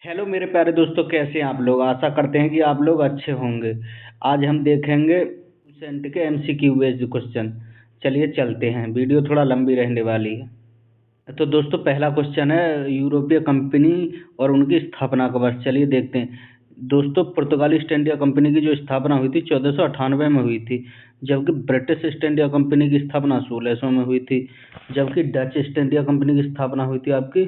Hello मेरे प्यारे दोस्तों, कैसे हैं आप लोग। आशा करते हैं कि आप लोग अच्छे होंगे। आज हम देखेंगे सेंट के एमसीक्यू बेस्ड क्वेश्चन। चलिए चलते हैं, वीडियो थोड़ा लंबी रहने वाली है। तो दोस्तों पहला क्वेश्चन है यूरोपीय कंपनी और उनकी स्थापना का वर्ष। चलिए देखते हैं। दोस्तों पुर्तगाली ईस्ट इंडिया कंपनी की जो स्थापना हुई थी 1498 में हुई थी, जबकि ब्रिटिश ईस्ट इंडिया कंपनी की स्थापना 1600 में हुई थी, जबकि डच ईस्ट इंडिया कंपनी की स्थापना हुई थी आपकी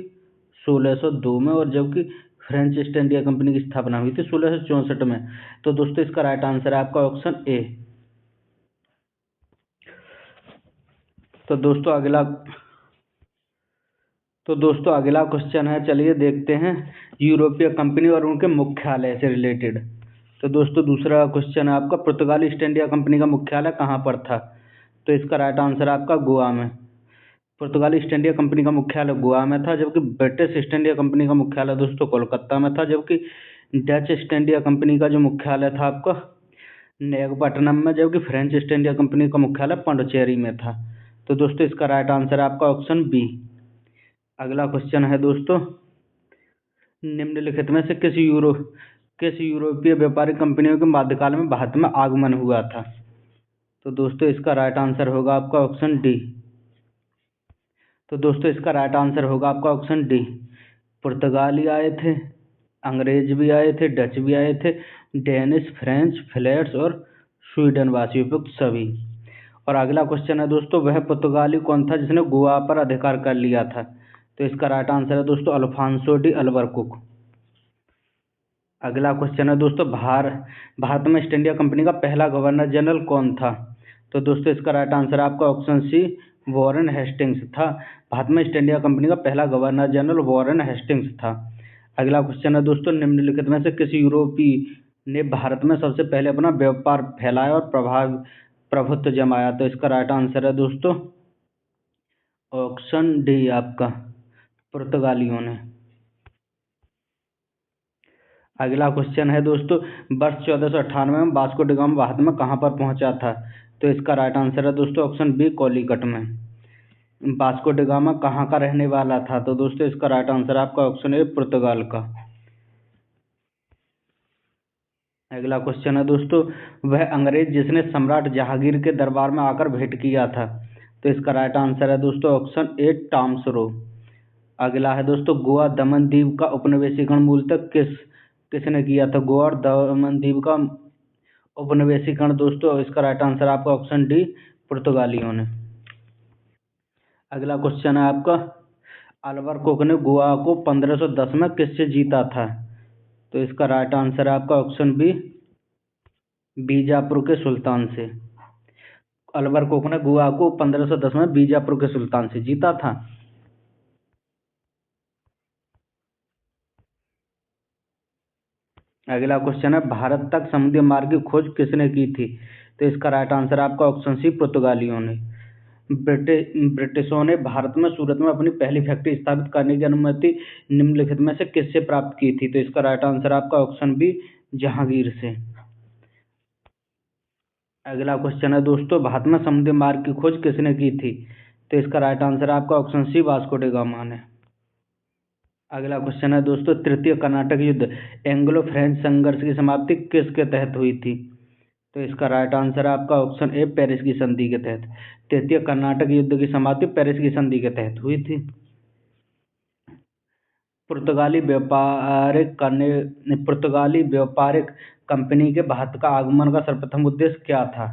1602 में, और जबकि फ्रेंच ईस्ट इंडिया कंपनी की स्थापना हुई थी 1664 में। तो दोस्तों इसका राइट आंसर है आपका ऑप्शन ए। तो दोस्तों अगला तो दोस्तों अगला क्वेश्चन है, चलिए देखते हैं यूरोपीय कंपनी और उनके मुख्यालय से रिलेटेड। तो दोस्तों दूसरा क्वेश्चन है आपका, पुर्तगाली ईस्ट इंडिया कंपनी का मुख्यालय कहाँ पर था। तो इसका राइट आंसर है आपका गोवा में। पुर्तगाली ईस्ट इंडिया कंपनी का मुख्यालय गोवा में था, जबकि ब्रिटिश ईस्ट इंडिया कंपनी का मुख्यालय दोस्तों कोलकाता में था, जबकि डच ईस्ट इंडिया कंपनी का जो मुख्यालय था आपका नेगपट्टनम में, जबकि फ्रेंच ईस्ट इंडिया कंपनी का मुख्यालय पांडिचेरी में था। तो दोस्तों इसका राइट आंसर है आपका ऑप्शन बी। अगला क्वेश्चन है दोस्तों, निम्नलिखित में से किस यूरोपीय व्यापारिक कंपनियों के मध्यकाल में भारत में आगमन हुआ था। तो दोस्तों इसका राइट आंसर होगा आपका ऑप्शन डी। तो दोस्तों इसका राइट आंसर होगा आपका ऑप्शन डी। पुर्तगाली आए थे, अंग्रेज भी आए थे, डच भी आए थे, डेनिश, फ्रेंच, फ्लेट्स और स्वीडन वासी उपयुक्त सभी। और अगला क्वेश्चन है दोस्तों, वह पुर्तगाली कौन था जिसने गोवा पर अधिकार कर लिया था। तो इसका राइट आंसर है दोस्तों अल्फांसो डी अल्बुकर्क। अगला क्वेश्चन है दोस्तों, भारत में ईस्ट इंडिया कंपनी का पहला गवर्नर जनरल कौन था। तो दोस्तों इसका राइट आंसर है आपका ऑप्शन सी, वॉरेन हेस्टिंग्स था। भारत में ईस्ट इंडिया कंपनी का पहला गवर्नर जनरल वॉरेन हेस्टिंग्स था। अगला क्वेश्चन है दोस्तों, निम्नलिखित में से किस यूरोपीय ने भारत में सबसे पहले अपना व्यापार फैलाया और प्रभुत्व जमाया। तो इसका राइट आंसर है दोस्तों ऑप्शन डी आपका, पुर्तगालियों ने। अगला क्वेश्चन है दोस्तों, वर्ष 1498 में वास्को डी गामा भारत में कहाँ पर पहुंचा था। तो इसका राइट आंसर है दोस्तों ऑप्शन बी, कॉलीकट में। वास्को डी गामा कहाँ का रहने वाला था। तो दोस्तों इसका राइट आंसर है आपका ऑप्शन ए, पुर्तगाल का। अगला क्वेश्चन है दोस्तों, वह अंग्रेज जिसने सम्राट जहांगीर के दरबार में आकर भेंट किया था। तो इसका राइट आंसर है दोस्तों ऑप्शन ए, टॉमस रो। अगला है दोस्तों, गोवा दमन द्वीप का उपनिवेशीकरण मूलतः किसने किया था। गोवा और दमन द्वीप का उपनिवेशीकरण दोस्तों इसका राइट आंसर आपका ऑप्शन डी, पुर्तगालियों ने। अगला क्वेश्चन है आपका, अल्बुकर्क ने गोवा को 1510 में किससे जीता था। तो इसका राइट आंसर है आपका ऑप्शन बी, बीजापुर के सुल्तान से। अल्बुकर्क ने गोवा को 1510 में बीजापुर के सुल्तान से जीता था। अगला क्वेश्चन है, भारत तक समुद्री मार्ग की खोज किसने की थी। तो इसका राइट आंसर है आपका ऑप्शन सी, पुर्तगालियों ने। ब्रिटिशों ने भारत में सूरत में अपनी पहली फैक्ट्री स्थापित करने की अनुमति निम्नलिखित में से किससे प्राप्त की थी। तो इसका राइट आंसर आपका ऑप्शन बी, जहांगीर से। अगला क्वेश्चन है दोस्तों, भारत में समुद्री मार्ग की खोज किसने की थी। तो इसका राइट आंसर आपका option C, Vasco da Gama ने। अगला क्वेश्चन है दोस्तों, तृतीय कर्नाटक युद्ध एंग्लो फ्रेंच संघर्ष की समाप्ति किसके तहत हुई थी। तो इसका राइट आंसर है आपका ऑप्शन ए, पेरिस की संधि के तहत। तृतीय कर्नाटक युद्ध की समाप्ति पेरिस की संधि के तहत हुई थी। पुर्तगाली व्यापारिक कंपनी के भारत का आगमन का सर्वप्रथम उद्देश्य क्या था।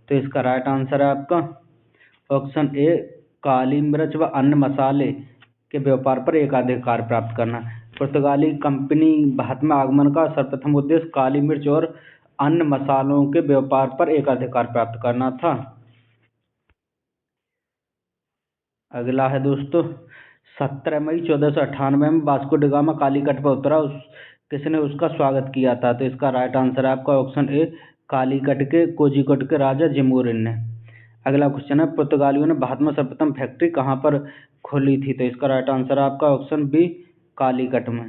तो इसका राइट आंसर है आपका ऑप्शन ए, काली मिर्च व अन्य मसाले के व्यापार पर एकाधिकार प्राप्त करना। पुर्तगाली कंपनी भारत में आगमन का सर्वप्रथम उद्देश्य काली मिर्च और अन्य मसालों के व्यापार पर एकाधिकार प्राप्त करना था। अगला है दोस्तों, 17 मई 1498 में वास्को डी गामा कालीकट पर उतरा, किसने उसका स्वागत किया था। तो इसका राइट आंसर है आपका ऑप्शन ए, कालीकट के कोझिकोड के राजा जिमोरिन ने। अगला क्वेश्चन है, पुर्तगालियों ने भारत में सर्वप्रथम फैक्ट्री कहाँ पर खोली थी। तो इसका राइट आंसर है आपका ऑप्शन बी, कालीकट में।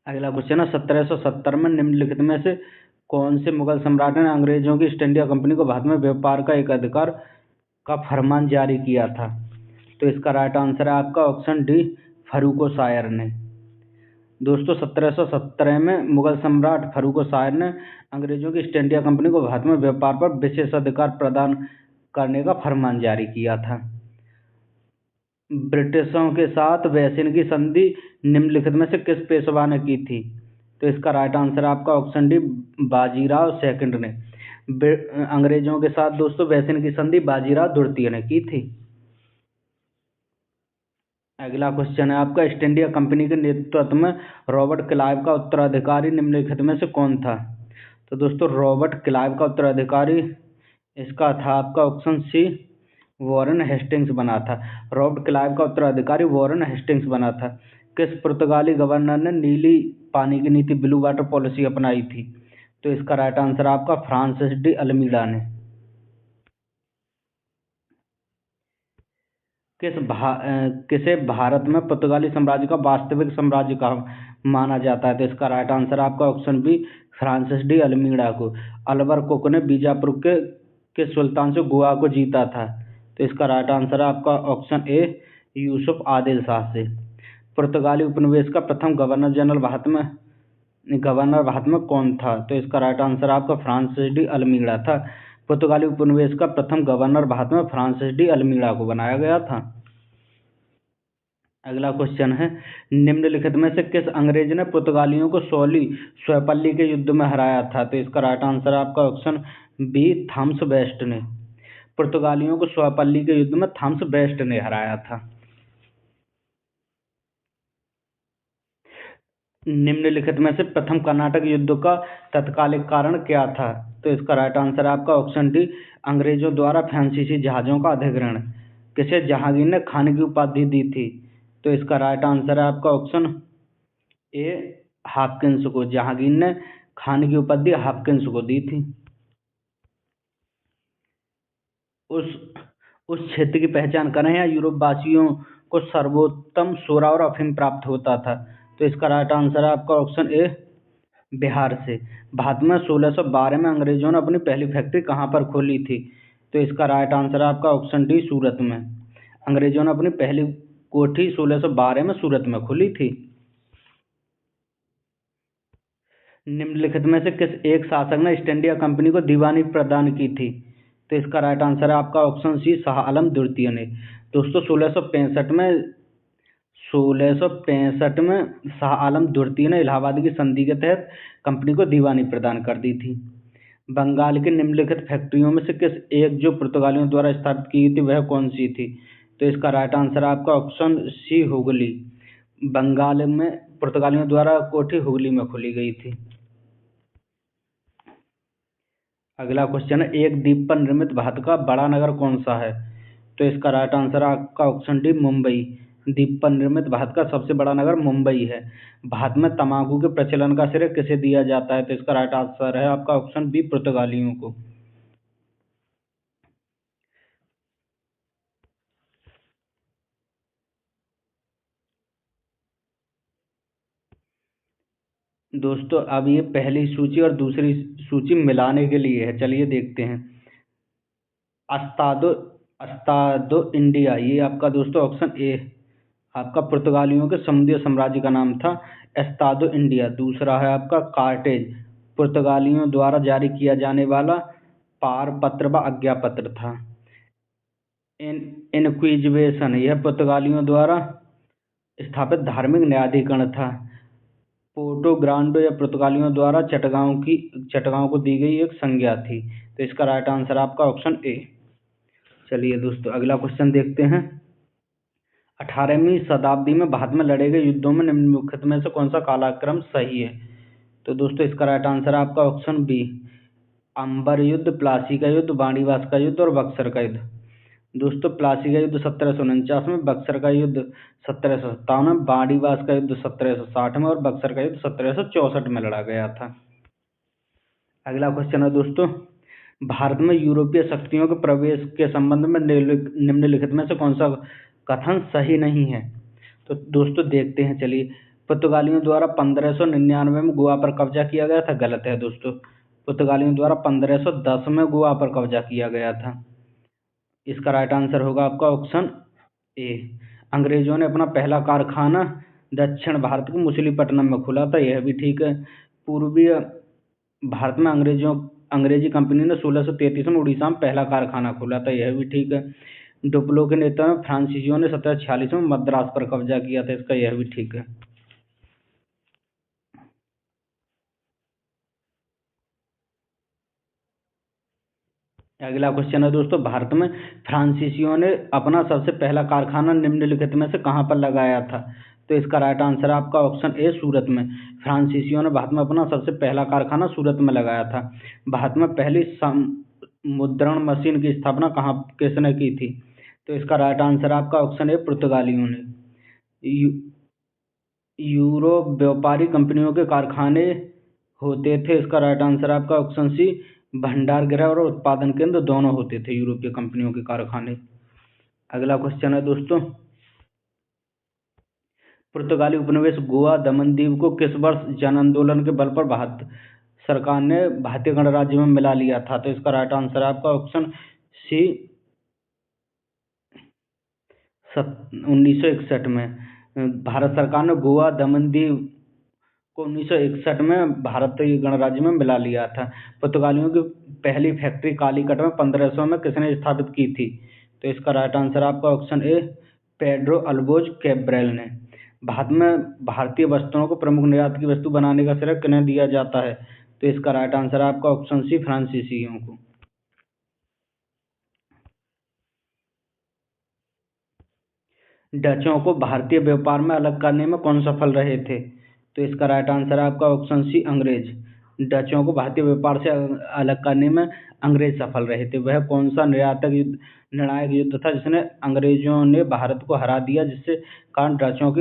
अगला क्वेश्चन है, 1770 में निम्नलिखित में से कौन से मुगल सम्राट ने अंग्रेजों की ईस्ट इंडिया कंपनी को भारत में व्यापार का एक अधिकार का फरमान जारी किया था। तो इसका राइट आंसर है आपका ऑप्शन डी, फर्रुखो शायर ने। दोस्तों 1717 में मुगल सम्राट फर्रुख शाह ने अंग्रेजों की ईस्ट इंडिया कंपनी को भारत में व्यापार पर विशेषाधिकार प्रदान करने का फरमान जारी किया था। ब्रिटिशों के साथ वैसिन की संधि निम्नलिखित में से किस पेशवा ने की थी? तो इसका राइट आंसर है आपका ऑप्शन डी, बाजीराव सेकंड ने। अंग्रेजों के साथ दोस्तों वैसिन की संधि बाजीराव द्वितीय ने की थी। अगला क्वेश्चन है आपका, ईस्ट इंडिया कंपनी के नेतृत्व में रॉबर्ट क्लाइव का उत्तराधिकारी निम्नलिखित में से कौन था? तो दोस्तों रॉबर्ट क्लाइव का उत्तराधिकारी इसका था आपका ऑप्शन सी, वॉरेन हेस्टिंग्स बना था। रॉबर्ट क्लाइव का उत्तराधिकारी वॉरेन हेस्टिंग्स बना था। किस पुर्तगाली गवर्नर ने नीली पानी की नीति, ब्लू वाटर पॉलिसी अपनाई थी? तो इसका राइट आंसर आपका फ्रांसिस डी अल्मीडा ने। किसे भारत में पुर्तगाली साम्राज्य का वास्तविक साम्राज्य का माना जाता है? तो इसका राइट आंसर आपका option B, Francis de Almeida को। अल्बुकर्क ने बीजापुर के सुल्तान से गोवा को जीता था। तो इसका राइट आंसर है आपका ऑप्शन ए, यूसुफ आदिल शाह से। पुर्तगाली उपनिवेश का प्रथम गवर्नर भारत में कौन था? तो इसका राइट आंसर आपका फ्रांसिस डी अल्मीडा था। पुर्तगाली उपनिवेश का प्रथम गवर्नर भारत में फ्रांसिस डी अल्मीडा को बनाया गया था। अगला क्वेश्चन है, निम्नलिखित में से किस अंग्रेज ने पुर्तगालियों को स्वैपल्ली के युद्ध में हराया था? तो इसका राइट आंसर आपका ऑप्शन बी, थॉमस बेस्ट ने। पुर्तगालियों को स्वैपल्ली के युद्ध में थॉमस बेस्ट ने हराया था। निम्नलिखित में से प्रथम कर्नाटक युद्ध का तत्कालिक कारण क्या था? तो इसका राइट आंसर आपका ऑप्शन डी, अंग्रेजों द्वारा फ्रांसीसी जहाजों का अधिग्रहण। किसे जहांगीर ने खान की उपाधि दी थी? तो इसका राइट आंसर है आपका ऑप्शन ए, हॉपकिंस को। जहांगीर ने खान की उपाधि हॉपकिंस को दी थी। उस क्षेत्र की पहचान करें या यूरोप वासियों को सर्वोत्तम सोरा और अफीम प्राप्त होता था? तो इसका राइट आंसर है आपका ऑप्शन ए, बिहार से। भारत में 1612 में अंग्रेजों ने अपनी पहली फैक्ट्री कहाँ पर खोली थी? तो इसका राइट आंसर है आपका ऑप्शन डी, सूरत में। अंग्रेजों ने अपनी पहली कोठी 1612 में सूरत में खोली थी। निम्नलिखित में से किस एक शासक ने ईस्ट इंडिया कंपनी को दीवानी प्रदान की थी? तो इसका राइट आंसर है आपका ऑप्शन सी, शाह आलम द्वितीय ने। दोस्तों 1665 में शाह आलम द्वितीय ने इलाहाबाद की संधि के तहत कंपनी को दीवानी प्रदान कर दी थी। बंगाल की निम्नलिखित फैक्ट्रियों में से किस एक जो पुर्तगालियों द्वारा स्थापित की गई थी वह कौन सी थी? तो इसका राइट आंसर आपका ऑप्शन सी, हुगली। बंगाल में पुर्तगालियों द्वारा कोठी हुगली में खोली गई थी। अगला क्वेश्चन है, एक द्वीप पर निर्मित भारत का बड़ा नगर कौन सा है? तो इसका राइट आंसर आपका ऑप्शन डी, मुंबई। द्वीप पर निर्मित भारत का सबसे बड़ा नगर मुंबई है। भारत में तंबाकू के प्रचलन का श्रेय किसे दिया जाता है? तो इसका राइट आंसर है आपका ऑप्शन बी, पुर्तगालियों को। दोस्तों अब ये पहली सूची और दूसरी सूची मिलाने के लिए है, चलिए देखते हैं। अस्तादो अस्तादो इंडिया, ये आपका दोस्तों ऑप्शन ए आपका पुर्तगालियों के समुद्री साम्राज्य का नाम था, एस्तादो इंडिया। दूसरा है आपका कार्टेज, पुर्तगालियों द्वारा जारी किया जाने वाला पारपत्र व आज्ञा पत्र था। इनक्विजिशन, यह पुर्तगालियों द्वारा स्थापित धार्मिक न्यायाधिकरण था। पोर्टो ग्रांडो या पुर्तगालियों द्वारा चटगांव को दी गई एक संज्ञा थी। तो इसका राइट आंसर आपका ऑप्शन ए। चलिए दोस्तों अगला क्वेश्चन देखते हैं। 18वीं शताब्दी में भारत में लड़े गए युद्धों में निम्नलिखित में से कौन सा कालक्रम सही है? तो दोस्तों इसका राइट आंसर आपका ऑप्शन बी, अंबर युद्ध, प्लासी का युद्ध, बाणीवास का युद्ध और बक्सर का युद्ध। दोस्तों प्लासी का युद्ध 1749 में, बक्सर का युद्ध 1757 में, बाणीवास का युद्ध 1760 में और बक्सर का युद्ध 1764 में लड़ा गया था। अगला क्वेश्चन है दोस्तों, भारत में यूरोपीय शक्तियों के प्रवेश के संबंध में निम्नलिखित में से कौन सा कथन सही नहीं है? तो दोस्तों देखते हैं, चलिए। पुर्तगालियों द्वारा 1599 में गोवा पर कब्जा किया गया था, गलत है दोस्तों। पुर्तगालियों द्वारा 1510 में गोवा पर कब्जा किया गया था। इसका राइट आंसर होगा आपका ऑप्शन ए। अंग्रेजों ने अपना पहला कारखाना दक्षिण भारत के मछलीपट्टनम में खुला था, यह भी ठीक है। पूर्वीय भारत में अंग्रेजी कंपनी ने 1633 में उड़ीसा में पहला कारखाना खोला था, यह भी ठीक है। डुप्लो के नेता में फ्रांसीसियों ने 1746 में मद्रास पर कब्जा किया था, इसका यह भी ठीक है। अगला क्वेश्चन है दोस्तों, भारत में फ्रांसीसियों ने अपना सबसे पहला कारखाना निम्नलिखित में से कहाँ पर लगाया था? तो इसका राइट आंसर है आपका ऑप्शन ए, सूरत में। फ्रांसीसियों ने भारत में अपना सबसे पहला कारखाना सूरत में लगाया था। भारत में पहली मुद्रण मशीन की स्थापना कहाँ किसने की थी? तो इसका राइट आंसर आपका ऑप्शन ए, पुर्तगालियों ने। यू- यूरोप व्यापारी कंपनियों के कारखाने होते थे, इसका राइट आंसर आपका ऑप्शन सी, भंडार गृह और उत्पादन केंद्र दोनों होते थे यूरोपीय कंपनियों के कारखाने। अगला क्वेश्चन है दोस्तों, पुर्तगाली उपनिवेश गोवा दमन दीव को किस वर्ष जन आंदोलन के बल पर भारत सरकार ने भारतीय गणराज्य में मिला लिया था? तो इसका राइट आंसर आपका ऑप्शन सी, 1961 में। भारत सरकार ने गोवा दमन दीव को 1961 में भारतीय गणराज्य में मिला लिया था। पुर्तगालियों की पहली फैक्ट्री कालीकट में 1500 में किसने स्थापित की थी? तो इसका राइट आंसर आपका ऑप्शन ए, पेड्रो अल्बोज कैब्रेल ने। भारत में भारतीय वस्तुओं को प्रमुख निर्यात की वस्तु बनाने का श्रेय किन्हें दिया जाता है? तो इसका राइट आंसर आपका ऑप्शन सी, फ्रांसीसियों को। डचों को भारतीय व्यापार में अलग करने में कौन सफल रहे थे? तो इसका राइट आंसर है आपका ऑप्शन सी, अंग्रेज। डचों को भारतीय व्यापार से अलग करने में अंग्रेज सफल रहे थे। वह कौन सा निर्णायक युद्ध था जिसने अंग्रेजों ने भारत को हरा दिया, जिससे कारण डचों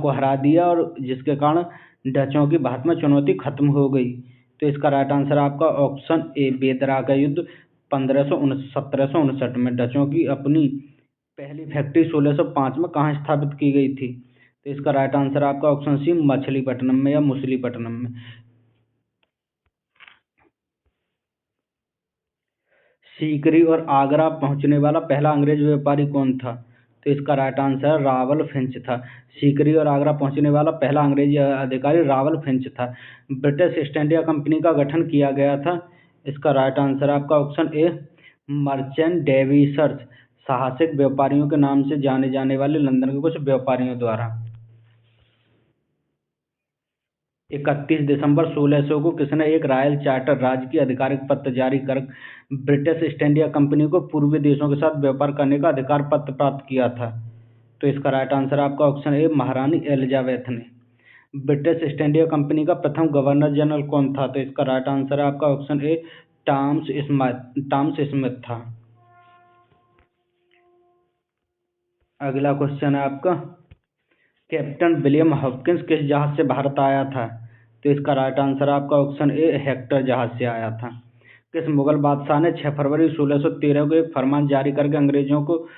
को हरा दिया और जिसके कारण डचों की भारत में चुनौती खत्म हो गई? तो इसका राइट आंसर आपका ऑप्शन ए, बेदरा का युद्ध 1759 में। डचों की अपनी पहली फैक्ट्री 1605 में कहाँ स्थापित की गई थी? तो इसका राइट आंसर आपका ऑप्शन सी, मछलीपट्टनम में या मुसलीपट्टनम में। सीकरी और आगरा पहुंचने वाला पहला अंग्रेज व्यापारी कौन था? तो इसका राइट आंसर रावल फिंच था। सीकरी और आगरा पहुंचने वाला पहला अंग्रेजी अधिकारी रावल फिंच था। ब्रिटिश ईस्ट इंडिया कंपनी का गठन किया गया था। इसका राइट आंसर आपका ऑप्शन ए, मर्चेंट डेविसर्स, साहसिक व्यापारियों के नाम से जाने जाने वाले लंदन के कुछ व्यापारियों द्वारा। 31 दिसंबर 1600 को किसने एक रॉयल चार्टर राजकीय आधिकारिक पत्र जारी कर ब्रिटिश ईस्ट इंडिया कंपनी को पूर्वी देशों के साथ व्यापार करने का अधिकार पत्र प्राप्त किया था? तो इसका राइट आंसर आपका ऑप्शन ए, महारानी एलिजाबेथ ने। ब्रिटिश ईस्ट इंडिया कंपनी का प्रथम गवर्नर जनरल कौन था? तो इसका राइट आंसर है आपका ऑप्शन ए, टॉमस स्मिथ था। अगला क्वेश्चन है आपका, कैप्टन विलियम हॉपकिंस किस जहाज से भारत आया था? तो इसका राइट आंसर आपका ऑप्शन ए, हेक्टर जहाज से आया था। किस मुगल बादशाह ने 6 फरवरी 1613 को एक फरमान जारी करके अंग्रेजों को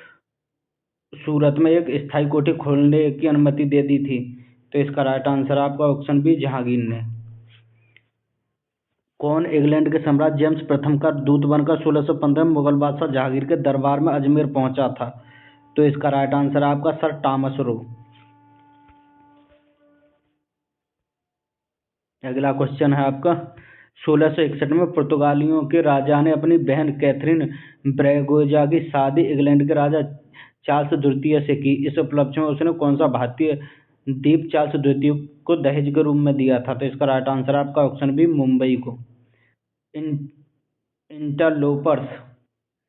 सूरत में एक स्थायी कोठी खोलने की अनुमति दे दी थी? तो इसका राइट आंसर आपका ऑप्शन बी, जहांगीर ने। कौन इंग्लैंड के सम्राट जेम्स प्रथम का दूत बनकर 1615 में मुगल बादशाह जहांगीर के दरबार में अजमेर पहुंचा था? तो इसका राइट आंसर आपका सर टॉमस रो। अगला क्वेश्चन है आपका, 1661 में पुर्तगालियों के राजा ने अपनी बहन कैथरीन ब्रेगोजा की शादी इंग्लैंड के राजा चार्ल्स द्वितीय से की। इस उपलक्ष्य में उसने कौन सा भारतीय द्वीप चार्ल्स द्वितीय को दहेज के रूप में दिया था? तो इसका राइट आंसर आपका ऑप्शन बी, मुंबई को। इन इंटरलोपर्स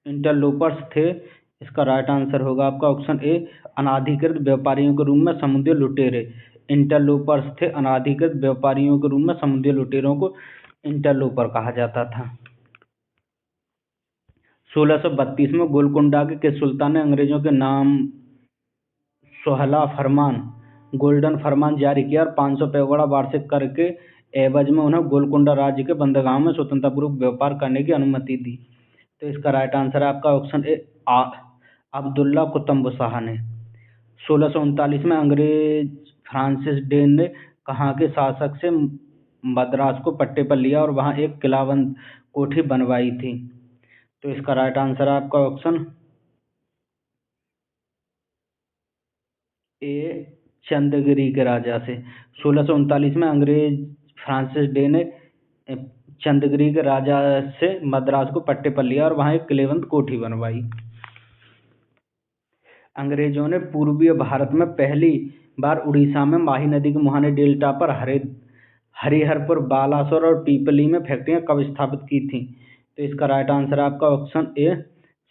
इंटरलोपर्स थे, इसका राइट आंसर होगा आपका ऑप्शन ए, अनाधिकृत व्यापारियों के रूप में समुद्री लुटेरे। इंटरलोपर्स थे अनाधिकृत व्यापारियों के रूप में समुद्री लुटेरों को इंटरलोपर कहा जाता था। 1632 में गोलकुंडा के किस सुल्तान ने अंग्रेजों के नाम सोहला फरमान, गोल्डन फरमान जारी किया और 500 पैगोड़ा वार्षिक कर के एवज में उन्हें गोलकुंडा राज्य के बंदरगाहों में स्वतंत्रपूर्वक व्यापार करने की अनुमति दी? तो इसका राइट आंसर है आपका ऑप्शन ए, अब्दुल्ला कुतुब शाह ने। 1639 में अंग्रेज फ्रांसिस डेन ने कहाँ के शासक से मद्रास को पट्टे पर लिया और वहाँ एक किलाबंद कोठी बनवाई थी? तो इसका राइट आंसर है आपका ऑप्शन चंदगिरी के राजा से। 1639 में अंग्रेज फ्रांसिस डे ने चंदगिरी के राजा से मद्रास को पट्टे पर लिया और वहां एक किलेबंद कोठी बनवाई। अंग्रेजों ने पूर्वीय भारत में पहली बार उड़ीसा में माही नदी के मुहाने डेल्टा पर हरिहरपुर, बालासोर और पीपली में फैक्ट्रियां कब स्थापित की थी? तो इसका राइट आंसर है आपका ऑप्शन ए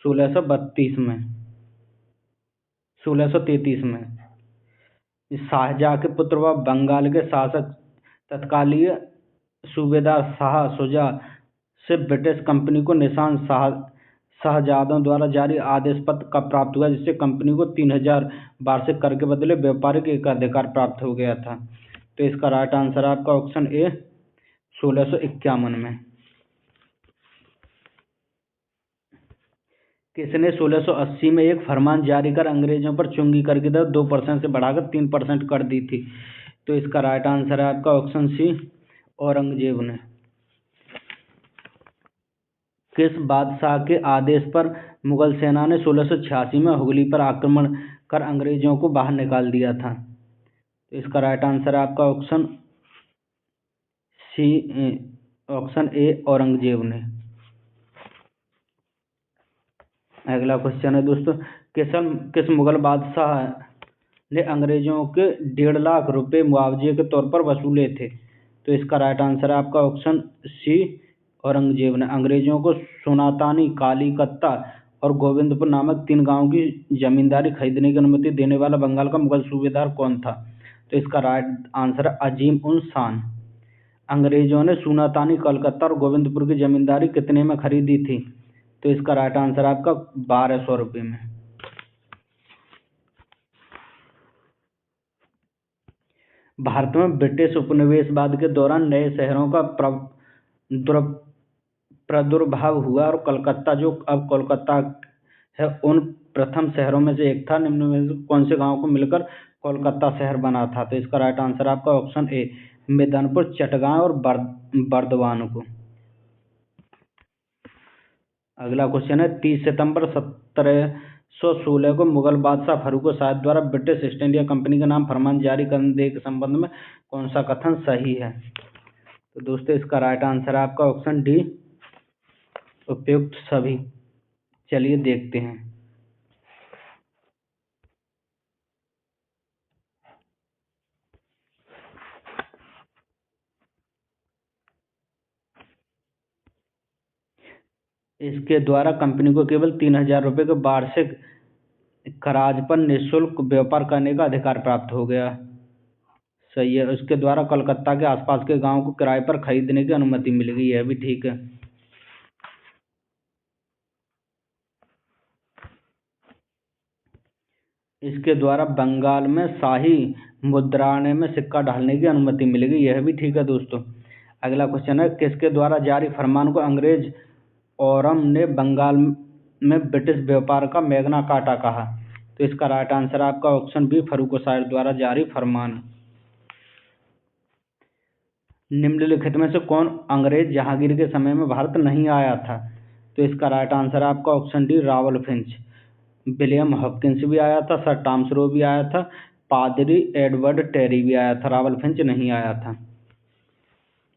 1633 में। शाहजहाँ के पुत्र व बंगाल के शासक तत्कालीन सूबेदार शाह शुजा से ब्रिटिश कंपनी को निशान शाहजादों द्वारा जारी आदेश पत्र कब प्राप्त हुआ, जिससे कंपनी को 3000 वार्षिक कर के बदले व्यापारिक एकाधिकार प्राप्त हो गया था? तो इसका राइट आंसर है आपका ऑप्शन ए 1651 में। किसने 1680 में एक फरमान जारी कर अंग्रेजों पर चुंगी कर की दर 2% से बढ़ाकर 3% कर दी थी? तो इसका राइट आंसर है आपका ऑप्शन सी औरंगजेब ने। किस बादशाह के आदेश पर मुगल सेना ने 1686 में हुगली पर आक्रमण कर अंग्रेजों को बाहर निकाल दिया था? तो इसका राइट आंसर है आपका option C option A Aurangzeb ने। अगला क्वेश्चन है दोस्तों, किस मुगल बादशाह ने अंग्रेजों के 1.5 लाख रुपए मुआवजे के तौर पर वसूले थे? तो इसका राइट आंसर है आपका ऑप्शन सी औरंगजेब ने। अंग्रेजों को सोनातानी, कालीकत्ता और गोविंदपुर नामक 3 गांवों की जमींदारी खरीदने की अनुमति देने वाला बंगाल का मुगल सूबेदार कौन था? तो इसका राइट आंसर है अजीम उन शान। अंग्रेजों ने सोनातानी, कलकत्ता और गोविंदपुर की जमींदारी कितने में खरीदी थी? तो इसका राइट आंसर आपका 1200 रुपये में। भारत में ब्रिटिश उपनिवेशवाद के दौरान नए शहरों का प्रादुर्भाव हुआ और कलकत्ता, जो अब कोलकाता है, उन प्रथम शहरों में से एक था। निम्न में से कौन से गांव को मिलकर कोलकाता शहर बना था? तो इसका राइट आंसर आपका ऑप्शन ए मेदनपुर, चटगांव और बर्दवान को। अगला क्वेश्चन है, 30 सितंबर 1716 को मुगल बादशाह फर्रुख शाह द्वारा ब्रिटिश ईस्ट इंडिया कंपनी के नाम फरमान जारी करने के संबंध में कौन सा कथन सही है? तो दोस्तों इसका राइट आंसर है आपका ऑप्शन डी उपयुक्त सभी। चलिए देखते हैं। इसके द्वारा कंपनी को केवल 3000 रुपये के वार्षिक खराज पर निःशुल्क व्यापार करने का अधिकार प्राप्त हो गया। सही है। इसके द्वारा कलकत्ता के आसपास के गांव को किराए पर खरीदने की अनुमति मिल गई है, भी ठीक है। इसके द्वारा बंगाल में शाही मुद्रायण में सिक्का ढालने की अनुमति मिल गई, यह भी ठीक है दोस्तों। अगला क्वेश्चन है, किसके द्वारा जारी फरमान को अंग्रेज औरम ने बंगाल में ब्रिटिश व्यापार का मैग्ना कार्टा कहा? तो इसका राइट आंसर आपका ऑप्शन बी फर्रुख शाह द्वारा जारी फरमान। निम्नलिखित में से कौन अंग्रेज जहांगीर के समय में भारत नहीं आया था? तो इसका राइट आंसर आपका option D Rawal Finch. William Hopkins भी आया था, सर टॉमस रो भी आया था, पादरी एडवर्ड टेरी भी आया था, रावल फिंच नहीं आया था।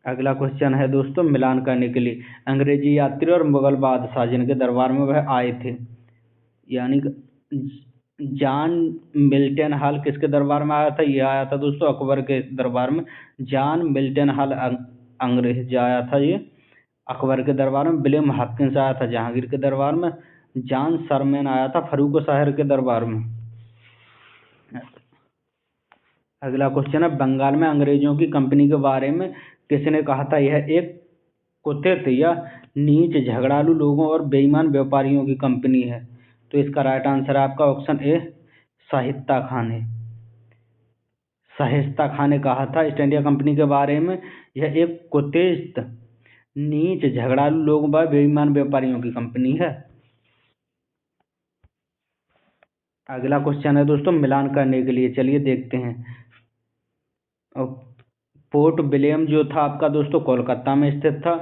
अगला क्वेश्चन है दोस्तों, मिलान करने के लिए अंग्रेजी यात्री और मुगल बादशाह जिनके दरबार में वह आए थे, यानी जॉन मिल्टन हॉल किसके दरबार में आया था? ये आया था दोस्तों अकबर के दरबार में। जॉन मिल्टन हॉल अंग्रेज आया था ये अकबर के दरबार में। विलियम हॉपकिंस आया था जहांगीर के दरबार में। जॉन सरमैन आया था फर्रुख शाह के दरबार में। अगला क्वेश्चन है, बंगाल में अंग्रेजों की कंपनी के बारे में किसने कहा था यह एक कुत्सित या नीच, झगड़ालू लोगों और बेईमान व्यापारियों की कंपनी है? तो इसका राइट आंसर है आपका ऑप्शन ए शाहिस्ता खान ने। शाहिस्ता खान ने कहा था ईस्ट इंडिया कंपनी के बारे में यह एक कुत्सित, नीच, झगड़ालू लोगों व बेईमान व्यापारियों की कंपनी है। अगला क्वेश्चन है दोस्तों, मिलान करने के लिए चलिए देखते हैं। पोर्ट विलियम जो था आपका दोस्तों कोलकाता में स्थित था।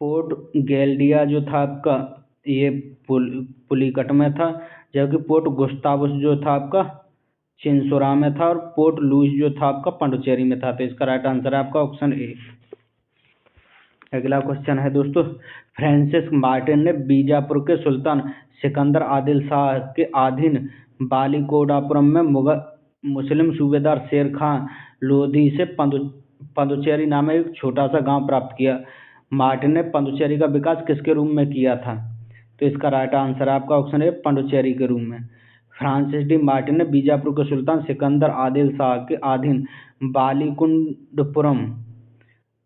पोर्ट गेल्डिया जो था आपका ये पुलिकट में था, जबकि पोर्ट गुस्तावस जो था आपका चिंसोरा में था और पोर्ट लुइस जो था आपका पांडिचेरी में था। तो इसका राइट आंसर है आपका ऑप्शन ए। अगला क्वेश्चन है दोस्तों, फ्रांसिस मार्टिन ने बीजापुर के सुल्तान सिकंदर आदिल शाह के अधीन बालिकोडापुरम में मुगल मुस्लिम सूबेदार शेर खान लोधी से पुदुचेरी नामक एक छोटा सा गांव प्राप्त किया। मार्टिन ने पुदुचेरी का विकास किसके रूप में किया था? तो इसका राइट आंसर है आपका ऑप्शन ए, पुदुचेरी के रूप में। फ्रांसिस डी मार्टिन ने बीजापुर के सुल्तान सिकंदर आदिल शाह के अधीन बालिकुंडपुरम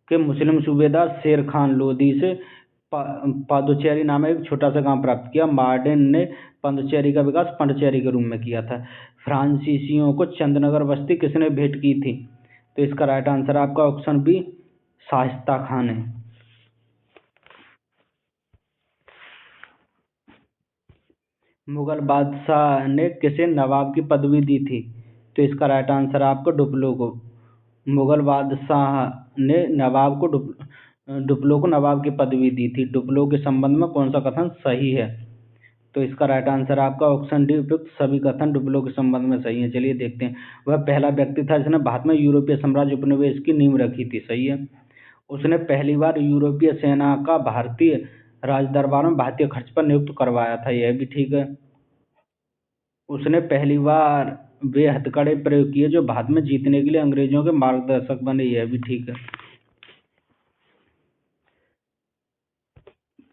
के मुस्लिम सूबेदार शेर खान लोधी से पुदुचेरी नामक एक छोटा सा गांव प्राप्त किया। मार्टिन ने पुदुचेरी का विकास पुडुचेरी के रूप में किया था। फ्रांसीसियों को चंदनगर बस्ती किसने भेंट की थी? तो इसका राइट आंसर आपका ऑप्शन बी, शाइस्ता खान है। मुगल बादशाह ने किसे नवाब की पदवी दी थी? तो इसका राइट आंसर है आपको डुप्लो को। मुगल बादशाह ने नवाब को डुप्लो को नवाब की पदवी दी थी। डुप्लो के संबंध में कौन सा कथन सही है? तो इसका राइट आंसर आपका ऑप्शन डी, उपयुक्त सभी कथन डुप्लो के संबंध में सही है। चलिए देखते हैं। वह पहला व्यक्ति था जिसने भारत में यूरोपीय साम्राज्य उपनिवेश की नींव रखी थी। सही है। उसने पहली बार यूरोपीय सेना का भारतीय राजदरबार में भारतीय खर्च पर नियुक्त करवाया था। यह भी ठीक है। उसने पहली बार वे हथकड़े प्रयोग किए जो भारत में जीतने के लिए अंग्रेजों के मार्गदर्शक बने। यह भी ठीक है।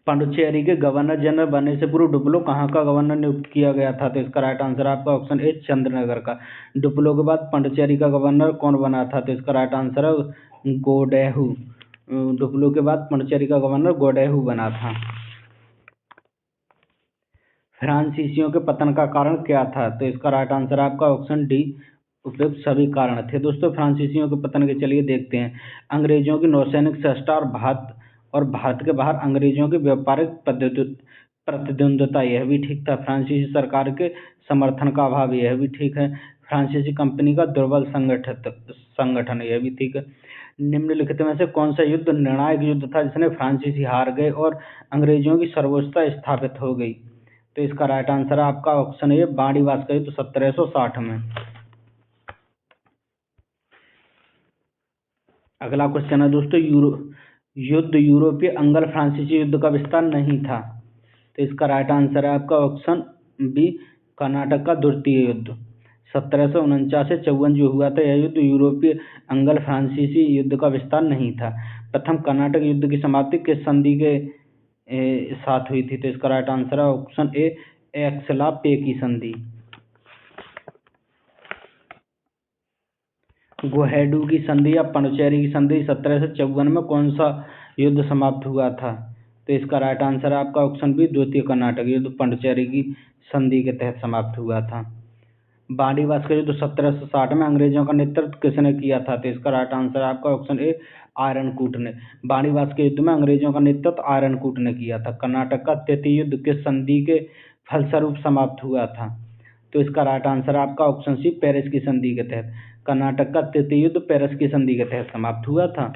पुडुचेरी के गवर्नर जनरल बनने से पूर्व डुप्लो कहाँ का गवर्नर नियुक्त किया गया था? तो इसका राइट आंसर आपका ऑप्शन ए, चंद्रनगर का। डुप्लो के बाद पुडुचेरी का गवर्नर कौन बना था? तो इसका राइट आंसर है गोडेहू। डुप्लो के बाद पुडुचेरी का गवर्नर गोडेहू बना था। फ्रांसीसियों के पतन का कारण क्या था? तो इसका राइट आंसर आपका ऑप्शन डी, उपयुक्त सभी कारण थे। दोस्तों फ्रांसीसियों के पतन के चलिए देखते हैं। अंग्रेजों की नौसैनिक सस्ता और भारत के बाहर अंग्रेजों की व्यापारिक प्रतिद्वंद्विता। यह भी ठीक था। फ्रांसीसी सरकार के समर्थन का अभाव। यह भी ठीक है। फ्रांसीसी कंपनी का दुर्बल संगठन। यह भी ठीक है। निम्नलिखित में से कौन सा युद्ध निर्णायक युद्ध था जिसने फ्रांसीसी हार गए और अंग्रेजों की सर्वोच्चता स्थापित हो गई? तो इसका राइट आंसर है आपका ऑप्शन ए, बाणीवास का युद्ध 1760 में। अगला क्वेश्चन है दोस्तों, यूरोपीय अंगल फ्रांसीसी युद्ध का विस्तार नहीं था। तो इसका राइट आंसर है आपका ऑप्शन बी, कर्नाटक का द्वितीय युद्ध 1749 से 54 जो हुआ था। यह युद्ध यूरोपीय अंगल फ्रांसीसी युद्ध का विस्तार नहीं था। प्रथम कर्नाटक युद्ध की समाप्ति किस संधि के साथ हुई थी? तो इसका राइट आंसर है ऑप्शन ए, एक्सला पे की संधि। गोहेडू की संधि या पुडुचेरी की संधि 1754 में कौन सा युद्ध समाप्त हुआ था? तो इसका राइट आंसर है आपका ऑप्शन बी, द्वितीय कर्नाटक युद्ध पुडुचेरी की संधि के तहत समाप्त हुआ था। बाणीवास का युद्ध 1760 में अंग्रेजों का नेतृत्व किसने किया था? तो इसका राइट आंसर है आपका ऑप्शन ए, आयरनकूट ने। बाणीवास के युद्ध में अंग्रेजों का नेतृत्व आयरनकूट ने किया था। कर्नाटक का तृतीय युद्ध किस संधि के फलस्वरूप समाप्त हुआ था? तो इसका राइट आंसर आपका ऑप्शन सी, पेरिस की संधि के तहत। कर्नाटक का तृतीय युद्ध पेरिस की संधि के तहत समाप्त हुआ था।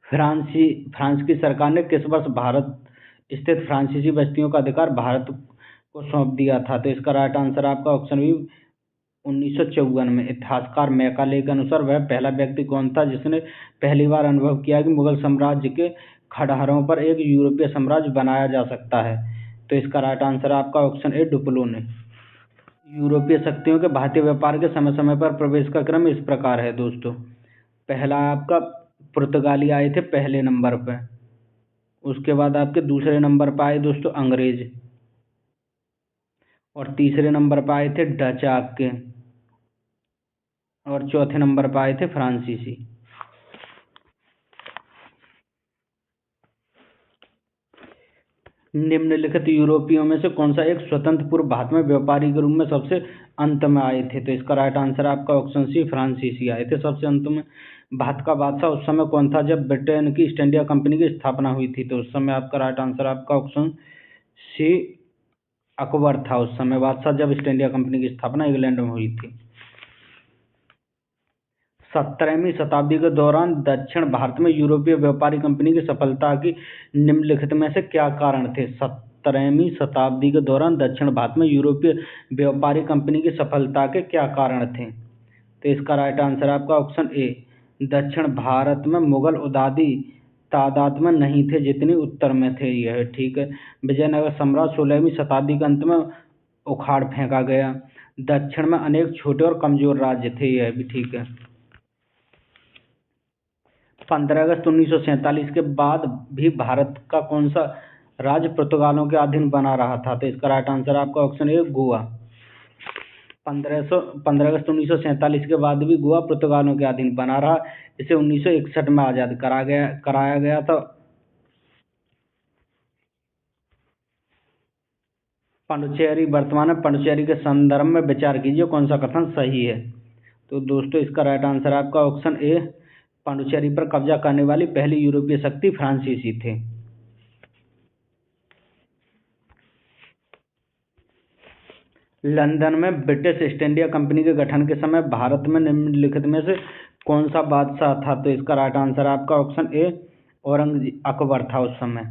फ्रांस की सरकार ने किस वर्ष भारत स्थित फ्रांसीसी बस्तियों का अधिकार भारत को सौंप दिया था? तो इसका राइट आंसर आपका ऑप्शन बी, 1954 में। इतिहासकार मैकाले के अनुसार वह पहला व्यक्ति कौन था जिसने पहली बार अनुभव किया कि मुगल साम्राज्य के खंडहरों पर एक यूरोपीय साम्राज्य बनाया जा सकता है? तो इसका राइट आंसर आपका ऑप्शन ए, डुप्लो ने। यूरोपीय शक्तियों के भारतीय व्यापार के समय समय पर प्रवेश का क्रम इस प्रकार है दोस्तों। पहला आपका पुर्तगाली आए थे पहले नंबर पे। उसके बाद आपके दूसरे नंबर पर आए दोस्तों अंग्रेज, और तीसरे नंबर पर आए थे डच आपके, और चौथे नंबर पर आए थे फ्रांसीसी। निम्नलिखित यूरोपियों में से कौन सा एक स्वतंत्र पूर्व भारत में व्यापारी के रूप में सबसे अंत में आए थे? तो इसका राइट आंसर आपका ऑप्शन सी, फ्रांसीसी आए थे सबसे अंत में। भारत का बादशाह उस समय कौन था जब ब्रिटेन की ईस्ट इंडिया कंपनी की स्थापना हुई थी? तो उस समय आपका राइट आंसर आपका ऑप्शन सी, अकबर था उस समय बादशाह जब ईस्ट इंडिया कंपनी की स्थापना इंग्लैंड में हुई थी। 17वीं शताब्दी के दौरान दक्षिण भारत में यूरोपीय व्यापारी कंपनी की सफलता की निम्नलिखित में से क्या कारण थे? 17वीं शताब्दी के दौरान दक्षिण भारत में यूरोपीय व्यापारी कंपनी की सफलता के क्या कारण थे? तो इसका राइट आंसर है आपका ऑप्शन ए, दक्षिण भारत में मुगल उदादी तादाद में नहीं थे जितनी उत्तर में थे। यह ठीक है। विजयनगर सम्राट 16वीं शताब्दी के अंत में उखाड़ फेंका गया। दक्षिण में अनेक छोटे और कमजोर राज्य थे। यह भी ठीक है। 15 अगस्त 1947 के बाद भी भारत का कौन सा राज्य पुर्तगालों के अधीन बना रहा था? तो इसका राइट आंसर आपका ऑप्शन ए, गोवा। 15 अगस्त 1947 के बाद भी गोवा पुर्तगालों के अधीन बना रहा। इसे 1961 में आजाद कराया गया था। पांडुचेरी, वर्तमान में पांडुचेरी के संदर्भ में विचार कीजिए कौन सा कथन सही है। तो दोस्तों इसका राइट आंसर आपका ऑप्शन ए, पांडुचेरी पर कब्जा करने वाली पहली यूरोपीय शक्ति फ्रांसीसी थे। लंदन में ब्रिटिश ईस्ट इंडिया कंपनी के गठन के समय भारत में निम्नलिखित में से कौन सा बादशाह था? तो इसका राइट आंसर आपका ऑप्शन ए, औरंगजेब अकबर था उस समय।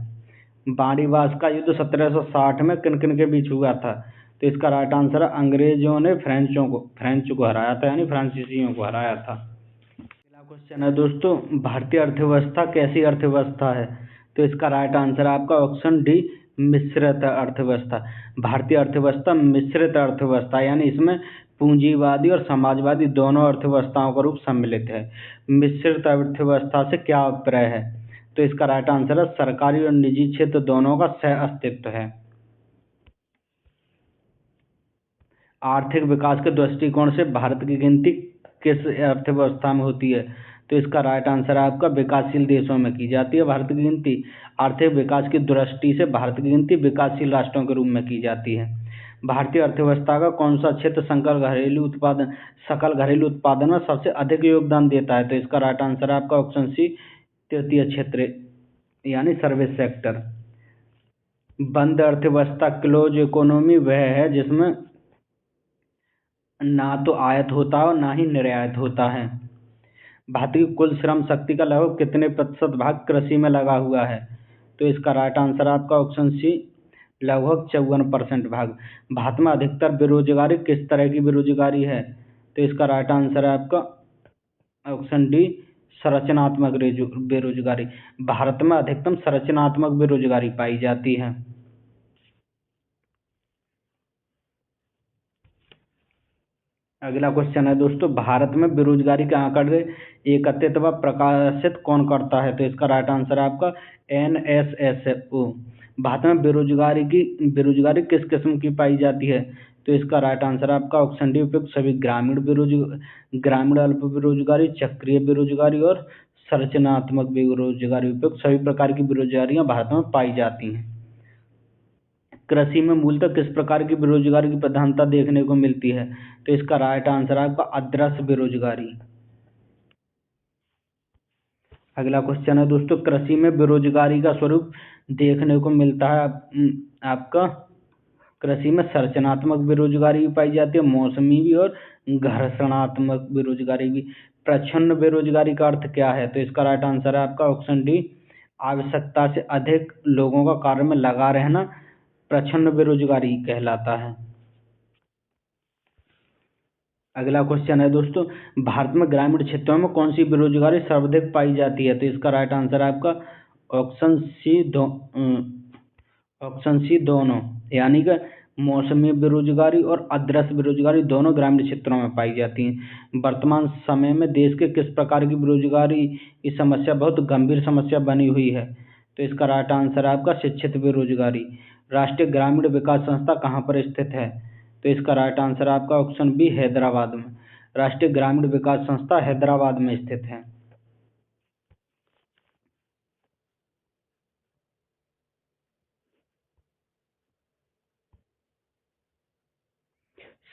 बाणीबास का युद्ध 1760 में किन किन के बीच हुआ था? तो इसका राइट आंसर है अंग्रेजों ने फ्रेंच को हराया था, यानी फ्रांसीसियों को हराया था। अगला क्वेश्चन है दोस्तों, भारतीय अर्थव्यवस्था कैसी अर्थव्यवस्था है? तो इसका राइट आंसर है आपका ऑप्शन डी, मिश्रित अर्थव्यवस्था। भारतीय अर्थव्यवस्था मिश्रित अर्थव्यवस्था, यानी इसमें पूंजीवादी और समाजवादी दोनों अर्थव्यवस्थाओं का रूप सम्मिलित है। मिश्रित अर्थव्यवस्था से क्या अभिप्राय है? तो इसका राइट आंसर है सरकारी और निजी क्षेत्र दोनों का सह अस्तित्व है। आर्थिक विकास के दृष्टिकोण से भारत की गिनती किस अर्थव्यवस्था में होती है? तो इसका राइट आंसर है आपका विकासशील देशों में की जाती है भारत की गिनती। आर्थिक विकास की दृष्टि से भारत की गिनती विकासशील राष्ट्रों के रूप में की जाती है। भारतीय अर्थव्यवस्था का कौन सा क्षेत्र सकल घरेलू उत्पादन में सबसे अधिक योगदान देता है? तो इसका राइट आंसर है आपका ऑप्शन सी, तृतीय क्षेत्र, यानी सर्विस सेक्टर। बंद अर्थव्यवस्था, क्लोज इकोनॉमी, वह है जिसमें ना तो आयात होता है और ना ही निर्यात होता है। भारत की कुल श्रम शक्ति का लगभग कितने प्रतिशत भाग कृषि में लगा हुआ है? तो इसका राइट आंसर आपका ऑप्शन सी, लगभग 54% भाग। भारत में अधिकतर बेरोजगारी किस तरह की बेरोजगारी है? तो इसका राइट आंसर है आपका ऑप्शन डी, संरचनात्मक बेरोजगारी। भारत में अधिकतम संरचनात्मक बेरोजगारी पाई जाती है। अगला क्वेश्चन है दोस्तों, भारत में बेरोजगारी के आंकड़े एकत्रित व प्रकाशित कौन करता है? तो इसका राइट आंसर है आपका NSSO। भारत में बेरोजगारी किस किस्म की पाई जाती है? तो इसका राइट आंसर आपका ऑप्शन डी, उपयुक्त सभी ग्रामीण अल्प बेरोजगारी, चक्रीय बेरोजगारी और संरचनात्मक बेरोजगारी, उपयुक्त सभी प्रकार की बेरोजगारियां भारत में पाई जाती हैं। कृषि में मूलतः किस प्रकार की बेरोजगारी की प्रधानता देखने को मिलती है? तो इसका राइट आंसर है आपका अदृश्य बेरोजगारी। अगला क्वेश्चन है दोस्तों, कृषि में बेरोजगारी का स्वरूप देखने को मिलता है आपका कृषि में संरचनात्मक बेरोजगारी भी पाई जाती है, मौसमी भी और घर्षणात्मक बेरोजगारी भी। प्रच्छन्न बेरोजगारी का अर्थ क्या है? तो इसका राइट आंसर है आपका ऑप्शन डी, आवश्यकता से अधिक लोगों का कार्य में लगा रहना प्रच्छन्न बेरोजगारी कहलाता है। अगला क्वेश्चन है दोस्तों, भारत में ग्रामीण क्षेत्रों में कौन सी बेरोजगारी सर्वाधिक पाई जाती है? तो इसका राइट आंसर है आपका ऑप्शन सी दोनों, यानी कि मौसमी बेरोजगारी और अदृश्य बेरोजगारी दोनों ग्रामीण क्षेत्रों में पाई जाती हैं। वर्तमान समय में देश के किस प्रकार की बेरोजगारी की समस्या बहुत गंभीर समस्या बनी हुई है? तो इसका राइट आंसर है आपका शिक्षित बेरोजगारी। राष्ट्रीय ग्रामीण विकास संस्था कहाँ पर स्थित है? तो इसका राइट आंसर आपका ऑप्शन बी, हैदराबाद में। राष्ट्रीय ग्रामीण विकास संस्था हैदराबाद में स्थित है।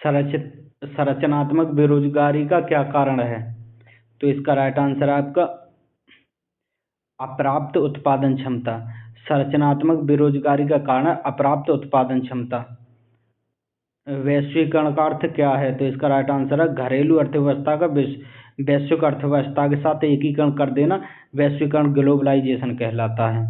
संरचनात्मक बेरोजगारी का क्या कारण है? तो इसका राइट आंसर आपका अप्राप्त उत्पादन क्षमता। संरचनात्मक बेरोजगारी का कारण अप्राप्त उत्पादन क्षमता। वैश्वीकरण का अर्थ क्या है? तो इसका राइट आंसर है घरेलू अर्थव्यवस्था का वैश्विक अर्थव्यवस्था के साथ एकीकरण कर देना। वैश्वीकरण ग्लोबलाइजेशन कहलाता है।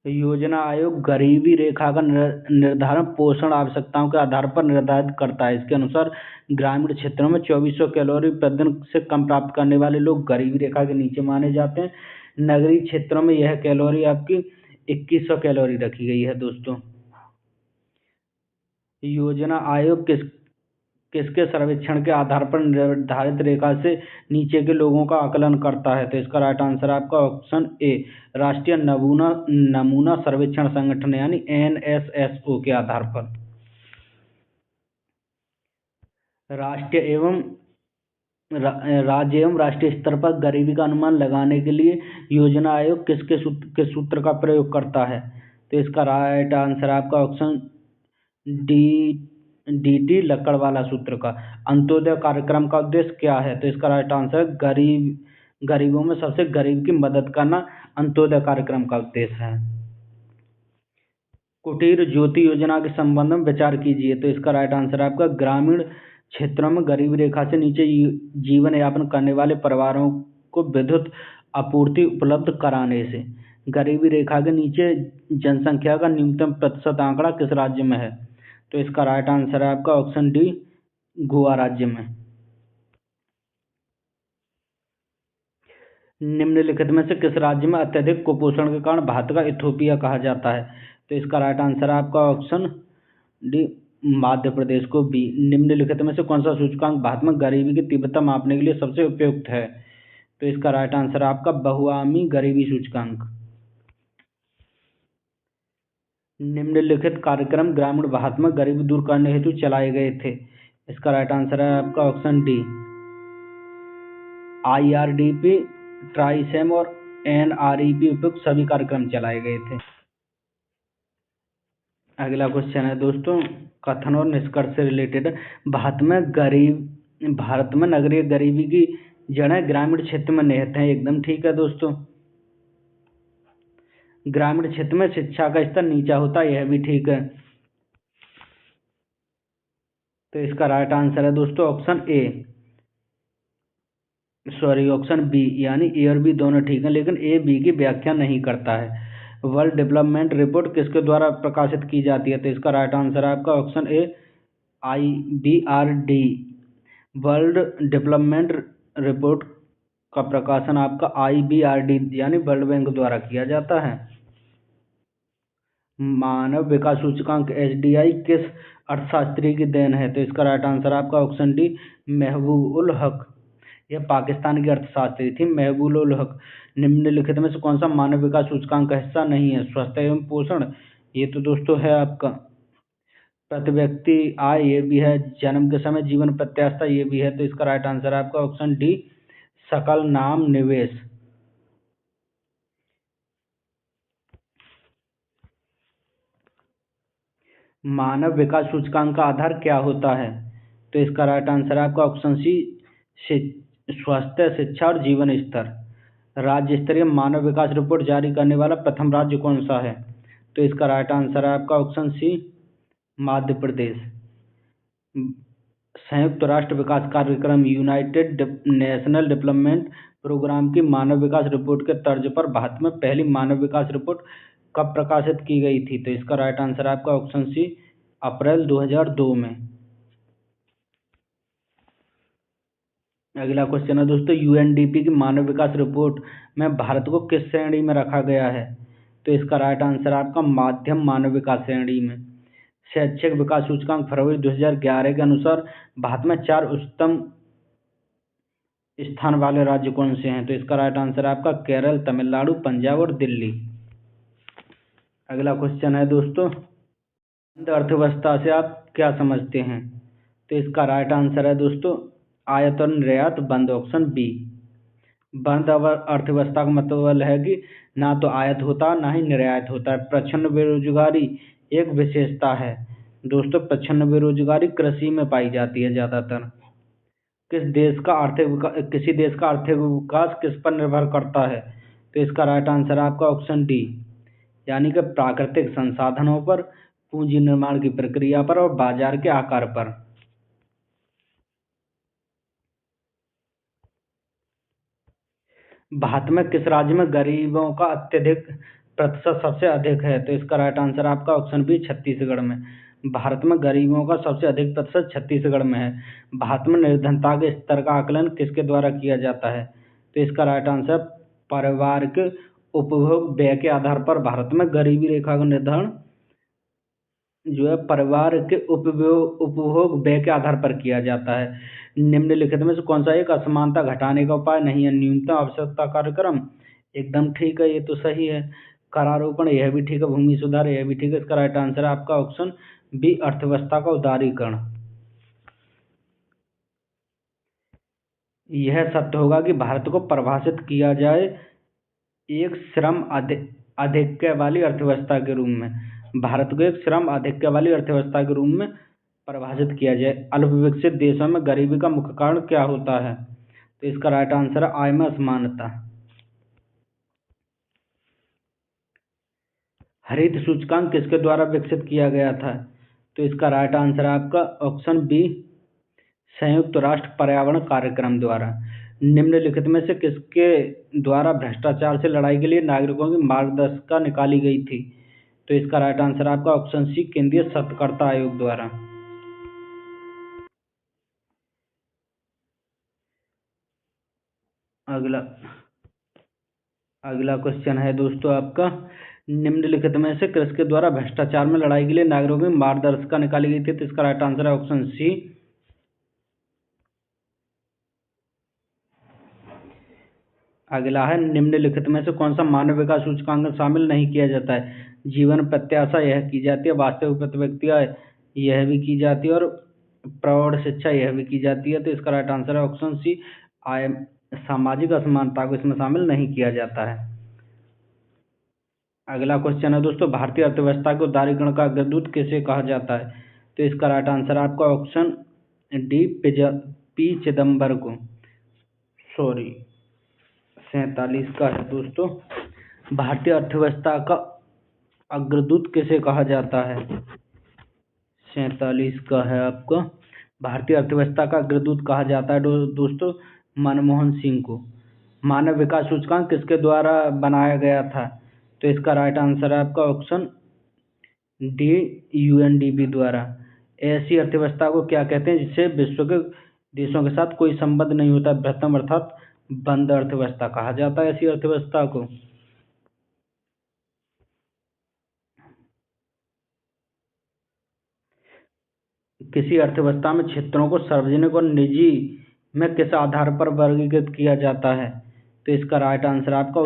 योजना आयोग गरीबी रेखा का निर्धारण पोषण आवश्यकताओं के आधार पर निर्धारित करता है। इसके अनुसार ग्रामीण क्षेत्रों में 2400 कैलोरी प्रतिदिन से कम प्राप्त करने वाले लोग गरीबी रेखा के नीचे माने जाते हैं। नगरीय क्षेत्रों में यह कैलोरी आपकी 2100 कैलोरी रखी गई है दोस्तों। योजना आयोग किसके सर्वेक्षण के आधार पर निर्धारित रेखा से नीचे के लोगों का आकलन करता है? तो इसका राइट आंसर आपका ऑप्शन ए, राष्ट्रीय नमूना सर्वेक्षण संगठन यानी NSSO के आधार पर। राज्य एवं राष्ट्रीय स्तर पर गरीबी का अनुमान लगाने के लिए योजना आयोग किसके सूत्र का प्रयोग करता है? तो इसका राइट आंसर आपका ऑप्शन डी लक्कड़वाला सूत्र का। अंत्योदय कार्यक्रम का उद्देश्य क्या है? तो इसका राइट आंसर गरीबों में सबसे गरीब की मदद करना अंत्योदय कार्यक्रम का उद्देश्य है। कुटीर ज्योति योजना के संबंध में विचार कीजिए। तो इसका राइट आंसर आपका ग्रामीण क्षेत्रों में गरीबी रेखा से नीचे जीवन यापन करने वाले परिवारों को विद्युत आपूर्ति उपलब्ध कराने से। गरीबी रेखा के नीचे जनसंख्या का न्यूनतम प्रतिशत आंकड़ा किस राज्य में है? तो इसका राइट आंसर है आपका ऑप्शन डी, गोवा राज्य में। निम्नलिखित में से किस राज्य में अत्यधिक कुपोषण के कारण भारत का इथोपिया कहा जाता है? तो इसका राइट आंसर है आपका ऑप्शन डी, मध्य प्रदेश को बी। निम्नलिखित में से कौन सा सूचकांक भारत में गरीबी की तीव्रता मापने के लिए सबसे उपयुक्त है? तो इसका राइट आंसर है आपका बहुआयामी गरीबी सूचकांक। निम्नलिखित कार्यक्रम ग्रामीण भारत में गरीबी दूर करने हेतु चलाए गए थे। इसका राइट आंसर है आपका ऑप्शन डी, IRDP, ट्राइसेम और NREP उपयुक्त सभी कार्यक्रम चलाए गए थे। अगला क्वेश्चन है दोस्तों, कथन और निष्कर्ष से रिलेटेड। भारत में नगरीय गरीबी की जड़ें ग्रामीण क्षेत्र में निहित हैं। एकदम ठीक है दोस्तों। ग्रामीण क्षेत्र में शिक्षा का स्तर नीचा होता है, यह भी ठीक है। तो इसका राइट आंसर है दोस्तों ऑप्शन बी, यानी ए और बी दोनों ठीक है, लेकिन ए बी की व्याख्या नहीं करता है। वर्ल्ड डेवलपमेंट रिपोर्ट किसके द्वारा प्रकाशित की जाती है? तो इसका राइट आंसर है आपका option A, IBRD। World development report का प्रकाशन आपका IBRD यानी वर्ल्ड बैंक द्वारा किया जाता है। मानव विकास सूचकांक SDI किस अर्थशास्त्री की देन है? तो इसका राइट आंसर आपका ऑप्शन डी, महबूब उल हक। यह पाकिस्तान की अर्थशास्त्री थी महबूब उल हक। निम्नलिखित में से कौन सा मानव विकास सूचकांक का हिस्सा नहीं है? स्वास्थ्य एवं पोषण, ये तो दोस्तों है आपका। प्रति व्यक्ति आय, ये भी है। जन्म के समय जीवन प्रत्याशा, ये भी है। तो इसका राइट आंसर है आपका ऑप्शन डी, सकल नाम निवेश। मानव विकास सूचकांक का आधार क्या होता है? तो इसका राइट आंसर है आपका ऑप्शन सी, स्वास्थ्य, शिक्षा और जीवन स्तर। राज्य स्तरीय मानव विकास रिपोर्ट जारी करने वाला प्रथम राज्य कौन सा है? तो इसका राइट आंसर है आपका ऑप्शन सी, मध्य प्रदेश। संयुक्त राष्ट्र विकास कार्यक्रम यूनाइटेड नेशनल डेवलपमेंट प्रोग्राम की मानव विकास रिपोर्ट के तर्ज पर भारत में पहली मानव विकास रिपोर्ट कब प्रकाशित की गई थी? तो इसका राइट आंसर है आपका ऑप्शन सी, अप्रैल 2002 में। अगला क्वेश्चन है दोस्तों, UNDP की मानव विकास रिपोर्ट में भारत को किस श्रेणी में रखा गया है? तो इसका राइट आंसर है आपका मध्यम मानव विकास श्रेणी में। शैक्षिक विकास सूचकांक फरवरी 2011 के अनुसार भारत में 4 उच्चतम स्थान वाले राज्य कौन से हैं? तो इसका राइट आंसर है आपका केरल, तमिलनाडु, पंजाब और दिल्ली। अगला क्वेश्चन है दोस्तों, बंद अर्थव्यवस्था से आप क्या समझते हैं? तो इसका राइट आंसर है दोस्तों आयात और निर्यात बंद, ऑप्शन बी। बंद अर्थव्यवस्था का मतलब है कि ना तो आयात होता ना ही निर्यात होता है। प्रच्छन्न बेरोजगारी एक विशेषता है दोस्तों। प्रच्छन्न बेरोजगारी कृषि में पाई जाती है ज्यादातर। किसी देश का आर्थिक विकास किस पर निर्भर करता है? तो इसका राइट आंसर है आपका ऑप्शन डी, यानी कि प्राकृतिक संसाधनों पर, पूंजी निर्माण की प्रक्रिया पर और बाजार के आकार पर। भारत में किस राज्य में गरीबों का अत्यधिक प्रतिशत सबसे अधिक है? तो इसका राइट आंसर आपका ऑप्शन बी छत्तीसगढ़ में। भारत में गरीबों का सबसे अधिक प्रतिशत छत्तीसगढ़ में है। भारत में निर्धनता के स्तर का आकलन किसके द्वारा किया जाता है? तो इसका राइट आंसर परिवार के उपभोग व्यय के आधार पर भारत में गरीबी रेखा का निर्धारण जो है परिवार के उपभोग व्यय के आधार पर किया जाता है। निम्नलिखित में से कौन सा एक असमानता घटाने का उपाय नहीं है? न्यूनतम आवश्यकता कार्यक्रम, एकदम ठीक है, ये तो सही है। करारोपण, यह भी ठीक है। भूमि सुधार, यह भी ठीक है। इसका राइट आंसर है आपका ऑप्शन बी अर्थव्यवस्था का उदारीकरण। यह सत्य होगा कि भारत को परिभाषित किया जाए एक श्रम आधिक्य वाली अर्थव्यवस्था के रूप में। भारत को एक श्रम आधिक्य वाली अर्थव्यवस्था के रूप में परिभाषित किया जाए। अल्पविकसित देशों में गरीबी का मुख्य कारण क्या होता है? तो इसका राइट आंसर है आय में असमानता। हरित सूचकांक किसके द्वारा विकसित किया गया था? तो इसका राइट आंसर है आपका ऑप्शन बी संयुक्त राष्ट्र पर्यावरण कार्यक्रम द्वारा। निम्नलिखित में से किसके द्वारा भ्रष्टाचार से लड़ाई के लिए नागरिकों की मार्गदर्शिका निकाली गई थी? तो इसका राइट आंसर आपका ऑप्शन सी केंद्रीय सतर्कता आयोग द्वारा। अगला क्वेश्चन है दोस्तों आपका, निम्नलिखित में से किसके द्वारा भ्रष्टाचार में लड़ाई के लिए नागरिकों की मार्गदर्शिका निकाली गई थी? तो इसका राइट आंसर है ऑप्शन सी अगला है, निम्नलिखित में से कौन सा मानव विकास सूचकांक में शामिल नहीं किया जाता है? जीवन प्रत्याशा यह की जाती है, वास्तविक प्रतिव्यक्तियां यह भी की जाती है, और प्रौढ़ शिक्षा यह भी की जाती है। तो इसका राइट आंसर है ऑप्शन सी आय सामाजिक असमानता को इसमें शामिल नहीं किया जाता है। अगला क्वेश्चन है दोस्तों, भारतीय अर्थव्यवस्था के उदारीकरण का अग्रदूत किसे कहा जाता है? तो इसका राइट आंसर आपका ऑप्शन डी पी चिदम्बर को, सॉरी 47 का है दोस्तों। भारतीय अर्थव्यवस्था का अग्रदूत किसे कहा जाता है? 47 का है आपका। भारतीय अर्थव्यवस्था का अग्रदूत कहा जाता है दोस्तों मनमोहन सिंह को। मानव विकास सूचकांक किसके द्वारा बनाया गया था? तो इसका राइट आंसर है आपका ऑप्शन डी यूएनडीपी द्वारा। ऐसी अर्थव्यवस्था को क्या कहते हैं जिससे विश्व के देशों के साथ कोई संबंध नहीं होता? बृहत्तम अर्थात बंद अर्थव्यवस्था कहा जाता है ऐसी अर्थव्यवस्था को। किसी अर्थव्यवस्था में क्षेत्रों को सार्वजनिक और निजी में किस आधार पर वर्गीकृत किया जाता है? तो इसका राइट आंसर आपका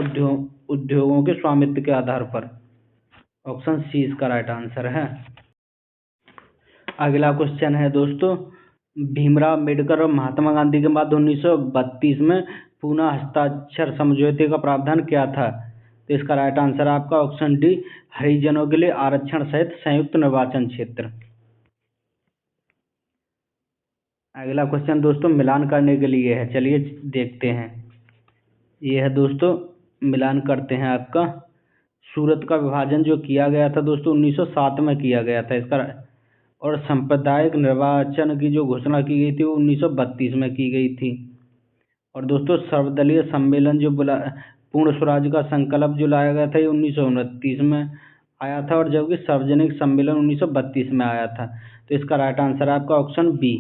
उद्योगों के स्वामित्व के आधार पर, ऑप्शन सी इसका राइट आंसर है। अगला क्वेश्चन है दोस्तों, भीमराव अम्बेडकर और महात्मा गांधी के बाद 1932 में पुनः हस्ताक्षर समझौते का प्रावधान क्या था? तो इसका राइट आंसर आपका ऑप्शन डी हरिजनों के लिए आरक्षण सहित संयुक्त निर्वाचन क्षेत्र। अगला क्वेश्चन दोस्तों मिलान करने के लिए है, चलिए देखते हैं। ये है दोस्तों, मिलान करते हैं आपका। सूरत का विभाजन जो किया गया था दोस्तों 1907 में किया गया था इसका, और सांप्रदायिक निर्वाचन की जो घोषणा की गई थी वो 1932 में की गई थी। और दोस्तों सर्वदलीय सम्मेलन जो पूर्ण स्वराज का संकल्प जो लाया गया था ये 1929 में आया था, और जबकि सार्वजनिक सम्मेलन 1932 में आया था। तो इसका राइट आंसर आपका ऑप्शन बी।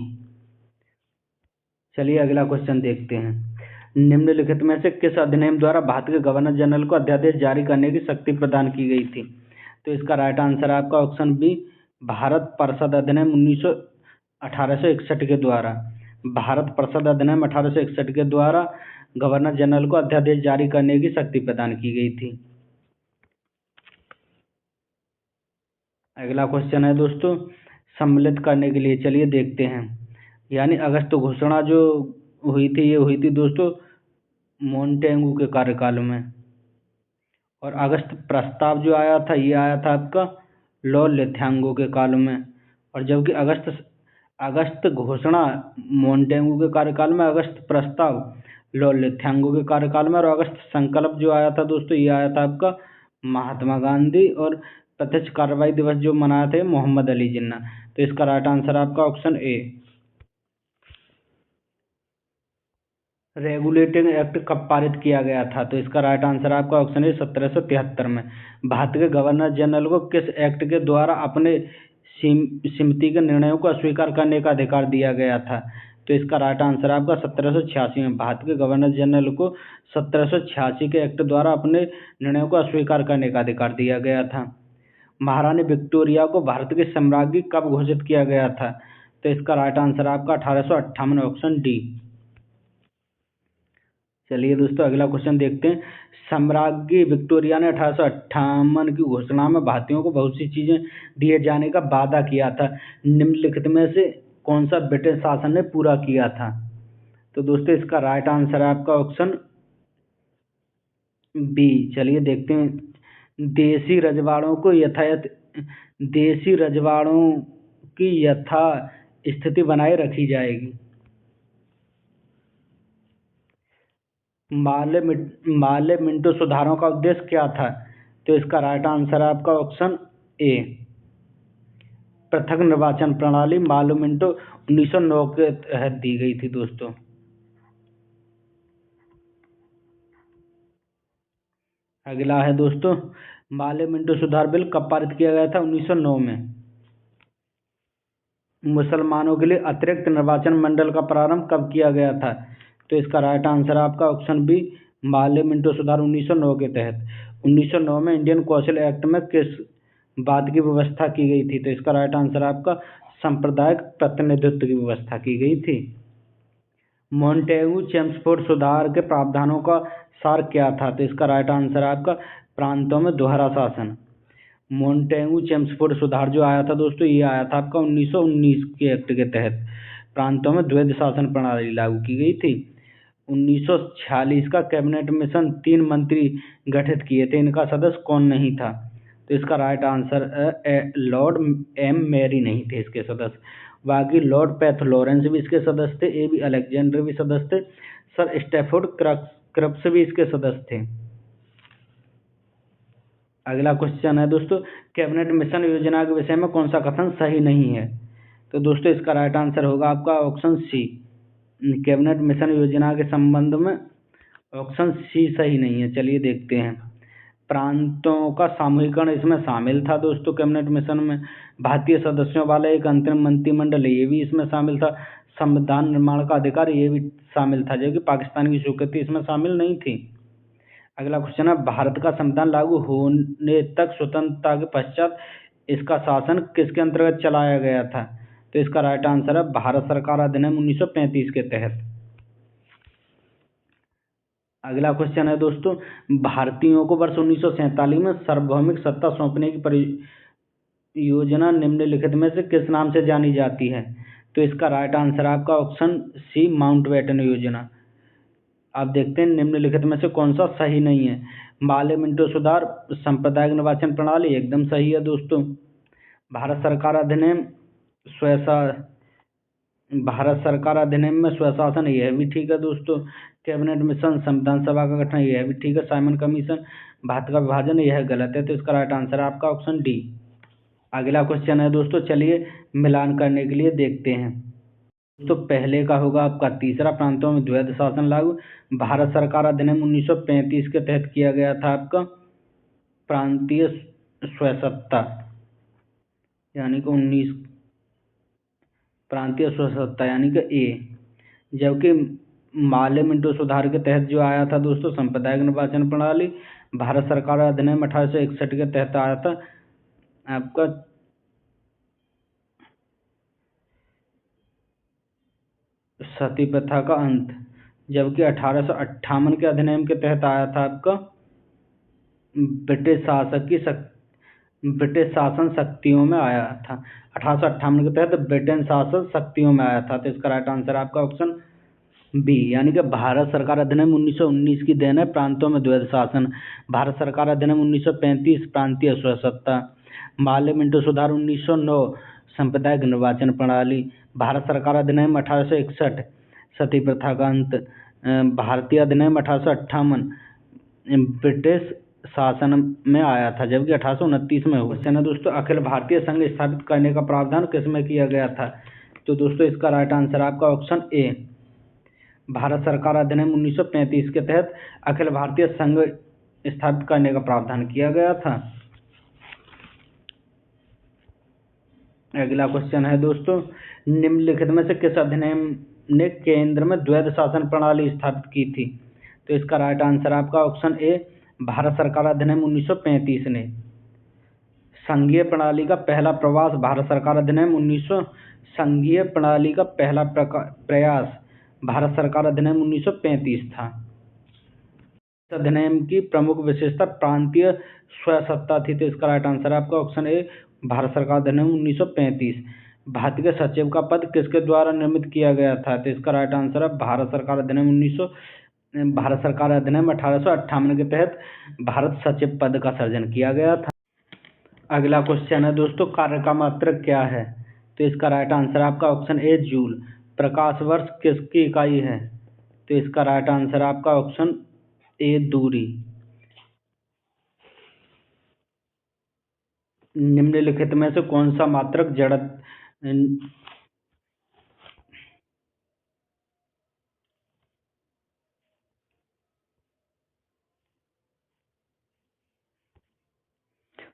चलिए अगला क्वेश्चन देखते हैं। निम्नलिखित में से किस अधिनियम द्वारा भारत के गवर्नर जनरल को अध्यादेश जारी करने की शक्ति प्रदान की गई थी? तो इसका राइट आंसर आपका ऑप्शन बी भारत परिषद अधिनियम 1861 के द्वारा। भारत परिषद अधिनियम 1861 के द्वारा गवर्नर जनरल को अध्यादेश जारी करने की शक्ति प्रदान की गई थी। अगला क्वेश्चन है दोस्तों सम्मिलित करने के लिए, चलिए देखते हैं। यानी अगस्त घोषणा जो हुई थी ये हुई थी दोस्तों मोंटेगू के कार्यकाल में, और अगस्त प्रस्ताव जो आया था ये आया था आपका लॉर्ड लिथांगो के काल में। और जबकि अगस्त घोषणा मोंटेगू के कार्यकाल में, अगस्त प्रस्ताव लॉर्ड लिथांगो के कार्यकाल में, और अगस्त संकल्प जो आया था दोस्तों ये आया था आपका महात्मा गांधी, और प्रत्यक्ष कार्रवाई दिवस जो मनाया थे मोहम्मद अली जिन्ना। तो इसका राइट आंसर आपका ऑप्शन ए। रेगुलेटिंग एक्ट कब पारित किया गया था? तो इसका राइट आंसर आपका ऑप्शन है 1773 में। भारत के गवर्नर जनरल को किस एक्ट के द्वारा अपने समिति के निर्णयों को अस्वीकार करने का अधिकार दिया गया था? तो इसका राइट आंसर आपका 1786 में। भारत के गवर्नर जनरल को 1786 के एक्ट द्वारा अपने निर्णयों को अस्वीकार करने का अधिकार दिया गया था। महारानी विक्टोरिया को भारत की सम्राज्ञी कब घोषित किया गया था? तो इसका राइट आंसर आपका 1858 ऑप्शन डी। चलिए दोस्तों अगला क्वेश्चन देखते हैं। सम्राज्ञी विक्टोरिया ने 1858 की घोषणा में भारतीयों को बहुत सी चीजें दिए जाने का वादा किया था। निम्नलिखित में से कौन सा ब्रिटिश शासन ने पूरा किया था? तो दोस्तों इसका राइट आंसर है आपका ऑप्शन बी। चलिए देखते हैं। देसी रजवाड़ों की यथा स्थिति बनाए रखी जाएगी। माले मिंटो सुधारों का उद्देश्य क्या था? तो इसका राइट आंसर है आपका ऑप्शन ए। पृथक निर्वाचन प्रणाली माले मिंटो 1909 के तहत दी गई थी दोस्तों। अगला है दोस्तों, माले मिंटो सुधार बिल कब पारित किया गया था? 1909 में। मुसलमानों के लिए अतिरिक्त निर्वाचन मंडल का प्रारंभ कब किया गया था? तो इसका राइट आंसर आपका ऑप्शन बी। माले मिंटो सुधार 1909 के तहत। 1909 में इंडियन कौंसिल एक्ट में किस बात की व्यवस्था की गई थी? तो इसका राइट आंसर आपका सांप्रदायिक प्रतिनिधित्व की व्यवस्था की गई थी। मॉन्टेगू चेम्सफोर्ड सुधार के प्रावधानों का सार क्या था? तो इसका राइट आंसर आपका प्रांतों में दोहरा शासन। मॉन्टेगू चेम्सफोर्ड सुधार जो आया था दोस्तों, ये आया था आपका 1919 के एक्ट के तहत। प्रांतों में द्वैध शासन प्रणाली लागू की गई थी। 1946 का कैबिनेट मिशन 3 मंत्री गठित किए थे, इनका सदस्य कौन नहीं था? तो इसका right answer Lord Amery नहीं थे इसके सदस्य। बाकी लॉर्ड पैथ लॉरेंस भी इसके सदस्य थे, ए बी अलेक्जेंडर भी सदस्य थे, सर स्टैफोर्ड क्रप्स भी इसके सदस्य थे। अगला क्वेश्चन है दोस्तों, कैबिनेट मिशन योजना के विषय में कौन सा कथन सही नहीं है? तो दोस्तों इसका राइट आंसर होगा आपका ऑप्शन सी। कैबिनेट मिशन योजना के संबंध में ऑप्शन सी सही नहीं है। चलिए देखते हैं। प्रांतों का सामूहिकरण इसमें शामिल था दोस्तों। कैबिनेट मिशन में भारतीय सदस्यों वाला एक अंतरिम मंत्रिमंडल, ये भी इसमें शामिल था। संविधान निर्माण का अधिकार, ये भी शामिल था, जबकि पाकिस्तान की स्वीकृति इसमें शामिल नहीं थी। अगला क्वेश्चन है, भारत का संविधान लागू होने तक स्वतंत्रता के पश्चात इसका शासन किसके अंतर्गत चलाया गया था? तो इसका राइट आंसर है भारत सरकार अधिनियम 1935 के तहत। अगला क्वेश्चन है दोस्तों, भारतीयों को वर्ष 1947 में सार्वभौमिक सत्ता सौंपने की परियोजना निम्नलिखित में से किस नाम से जानी जाती है? तो इसका राइट आंसर आपका ऑप्शन सी माउंटबेटन योजना। आप देखते हैं निम्नलिखित में से कौन सा सही नहीं है। माले मिंटो सुधार, सांप्रदायिक निर्वाचन प्रणाली एकदम सही है दोस्तों। भारत सरकार अधिनियम में स्वशासन, यह भी ठीक है दोस्तों। कैबिनेट मिशन, संविधान सभा का गठन, यह भी ठीक है। साइमन कमीशन, भारत का विभाजन, यह गलत है। तो इसका राइट आंसर है आपका ऑप्शन डी। अगला क्वेश्चन है दोस्तों, चलिए मिलान करने के लिए देखते हैं। तो पहले का होगा आपका तीसरा, प्रांतों में द्वैध शासन लागू। भारत सरकार अधिनियम 1935 के तहत किया गया था आपका प्रांतीय स्वसत्ता, यानी कि प्रांतीय स्वसत्ता यानी कि ए। जबकि माले मिंटो सुधार के तहत जो आया था दोस्तों सांप्रदायिक निर्वाचन प्रणाली, भारत सरकार अधिनियम 1861 के तहत आया था आपका सती प्रथा का अंत। जबकि 1858 के अधिनियम के तहत आया था आपका ब्रिटिश शासन शक्तियों में आया था। 1858 के तहत ब्रिटेन शासन शक्तियों में आया था। तो इसका राइट आंसर आपका ऑप्शन बी, यानी कि भारत सरकार अधिनियम 1919 की देन है प्रांतों में द्वैध शासन। भारत सरकार अधिनियम 1935 प्रांतीय स्वसत्ता। माले मिंटो सुधार 1909 सांप्रदायिक निर्वाचन प्रणाली। भारत सरकार अधिनियम 1861 सती प्रथा का अंत। भारतीय अधिनियम 1858 ब्रिटिश शासन में आया था, जबकि 1829 में हुआ। क्वेश्चन है दोस्तों, अखिल भारतीय संघ स्थापित करने का प्रावधान किसमें किया गया था? तो दोस्तों इसका राइट आंसर आपका ऑप्शन ए भारत सरकार अधिनियम 1935 के तहत अखिल भारतीय संघ स्थापित करने का प्रावधान किया गया था। अगला क्वेश्चन है दोस्तों, निम्नलिखित में से किस अधिनियम ने केंद्र में द्वैध शासन प्रणाली स्थापित की थी? तो इसका राइट आंसर आपका ऑप्शन ए, भारत सरकार अधिनियम 1935 ने। संघीय प्रणाली का पहला प्रयास भारत सरकार अधिनियम 1935 था। इस अधिनियम की प्रमुख विशेषता प्रांतीय स्वसत्ता थी। तो इसका राइट आंसर आपका ऑप्शन ए, भारत सरकार अधिनियम 1935। भारत के सचिव का पद किसके द्वारा निर्मित किया गया था? तो इसका राइट आंसर है भारत सरकार अधिनियम 1858 के तहत भारत सचिव पद का सृजन किया गया था। अगला क्वेश्चन है दोस्तों, कार्य का मात्रक क्या है? तो इसका राइट आंसर आपका ऑप्शन ए, जूल। प्रकाश वर्ष किसकी इकाई है? तो इसका राइट आंसर आपका ऑप्शन ए, दूरी। निम्नलिखित में से कौन सा मात्रक जड़त्व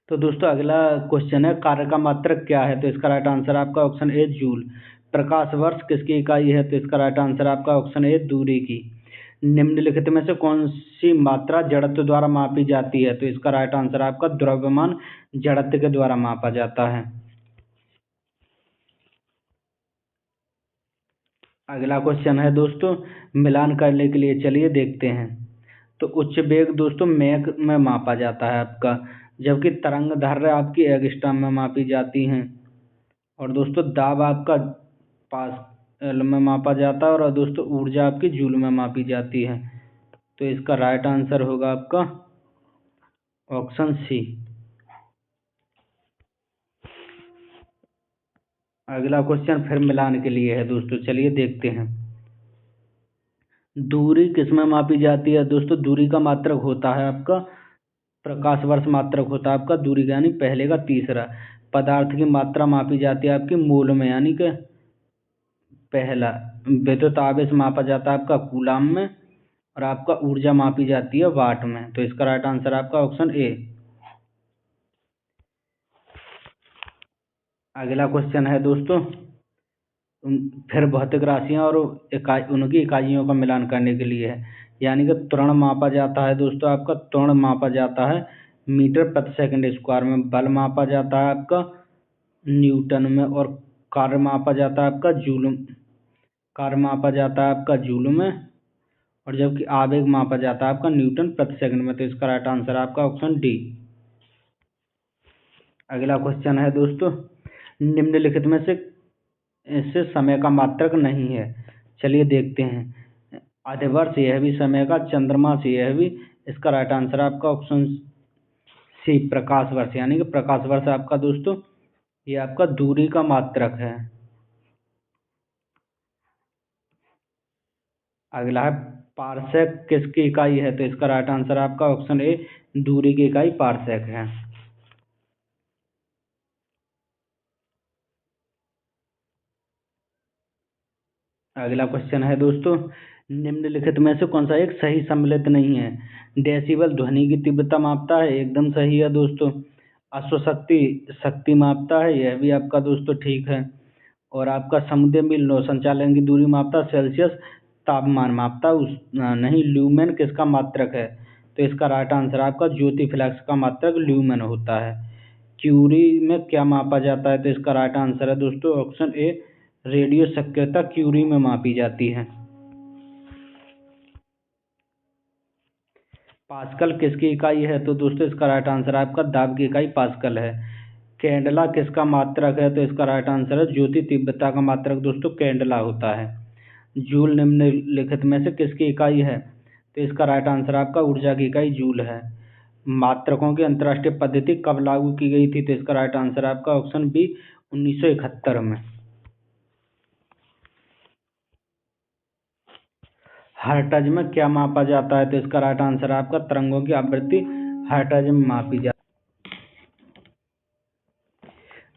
तो दोस्तों अगला क्वेश्चन है, कार्य का मात्रक क्या है? तो इसका राइट आंसर आपका ऑप्शन ए, जूल। प्रकाश वर्ष किसकी इकाई है? तो इसका राइट आंसर आपका ऑप्शन ए, दूरी की। निम्नलिखित में से कौन सी मात्रा जड़त्व द्वारा मापी जाती है? तो इसका राइट आंसर आपका द्रव्यमान जड़त्व के द्वारा मापा जाता है। अगला क्वेश्चन है दोस्तों, मिलान करने के लिए चलिए देखते हैं। तो उच्च वेग दोस्तों मैक में मापा जाता है आपका, जबकि तरंग दैर्ध्य आपकी एंगस्ट्रॉम में मापी जाती हैं। और दोस्तों दाब आपका पास्कल में मापा जाता है, और दोस्तों ऊर्जा आपकी जूल में मापी जाती है। तो इसका राइट आंसर होगा आपका ऑप्शन सी। अगला क्वेश्चन फिर मिलान के लिए है दोस्तों, चलिए देखते हैं। दूरी किसमें मापी जाती है? दोस्तों दूरी का मात्रक होता है आपका प्रकाश वर्ष मात्रक होता है आपका दूरी का, यानी पहले का तीसरा। पदार्थ की मात्रा मापी जाती है आपकी मोल में, यानी कि पहला। विद्युत आवेश मापा जाता है आपका कूलाम में, और आपका ऊर्जा मापी जाती है वाट में। तो इसका राइट आंसर आपका ऑप्शन ए। अगला क्वेश्चन है दोस्तों, फिर भौतिक राशियां और उनकी इकाइयों का मिलान करने के लिए है। यानी कि त्वरण मापा जाता है दोस्तों आपका, त्वरण मापा जाता है मीटर प्रति सेकंड स्क्वायर में। बल मापा जाता है आपका न्यूटन में, और कार्य मापा जाता है आपका जूल में, और जबकि आवेग मापा जाता है आपका न्यूटन प्रति सेकंड में। तो इसका राइट आंसर आपका ऑप्शन डी। अगला क्वेश्चन है दोस्तों, निम्नलिखित में से इससे समय का मात्रक नहीं है। चलिए देखते हैं। अधिवर्ष यह भी समय का, चंद्रमास यह भी। इसका राइट आंसर आपका ऑप्शन सी, प्रकाश वर्ष। यानी कि प्रकाश वर्ष आपका दोस्तों ये आपका दूरी का मात्रक है। अगला है पारसेक किसकी इकाई है? तो इसका राइट आंसर आपका ऑप्शन ए, दूरी की इकाई पारसेक है। अगला क्वेश्चन है दोस्तों, निम्नलिखित में से कौन सा एक सही सम्मिलित नहीं है? डेसिबल ध्वनि की तीव्रता मापता है, एकदम सही है दोस्तों। अश्वशक्ति शक्ति मापता है, यह भी आपका दोस्तों ठीक है। और आपका समुद्र मील नौ संचालन की दूरी मापता, सेल्सियस तापमान मापता नहीं। ल्यूमेन किसका मात्रक है? तो इसका राइट आंसर आपका ज्योति फ्लक्स का मात्रक ल्यूमेन होता है। क्यूरी में क्या मापा जाता है? तो इसका राइट आंसर है दोस्तों ऑप्शन ए, रेडियो सक्रियता क्यूरी में मापी जाती है। पास्कल किसकी इकाई है? तो दोस्तों इसका राइट आंसर आपका दाब की इकाई पास्कल है। कैंडला किसका मात्रक है? तो इसका राइट आंसर है ज्योति तीव्रता का मात्रक दोस्तों कैंडला होता है। जूल निम्नलिखित में से किसकी इकाई है? तो इसका राइट आंसर आपका ऊर्जा की इकाई जूल है। मात्रकों की अंतर्राष्ट्रीय पद्धति कब लागू की गई थी? तो इसका राइट आंसर आपका ऑप्शन बी, 1971 में। हर्ट्ज में क्या मापा जाता है? तो इसका राइट आंसर आपका तरंगों की आवृत्ति हर्ट्ज में मापी जाती है।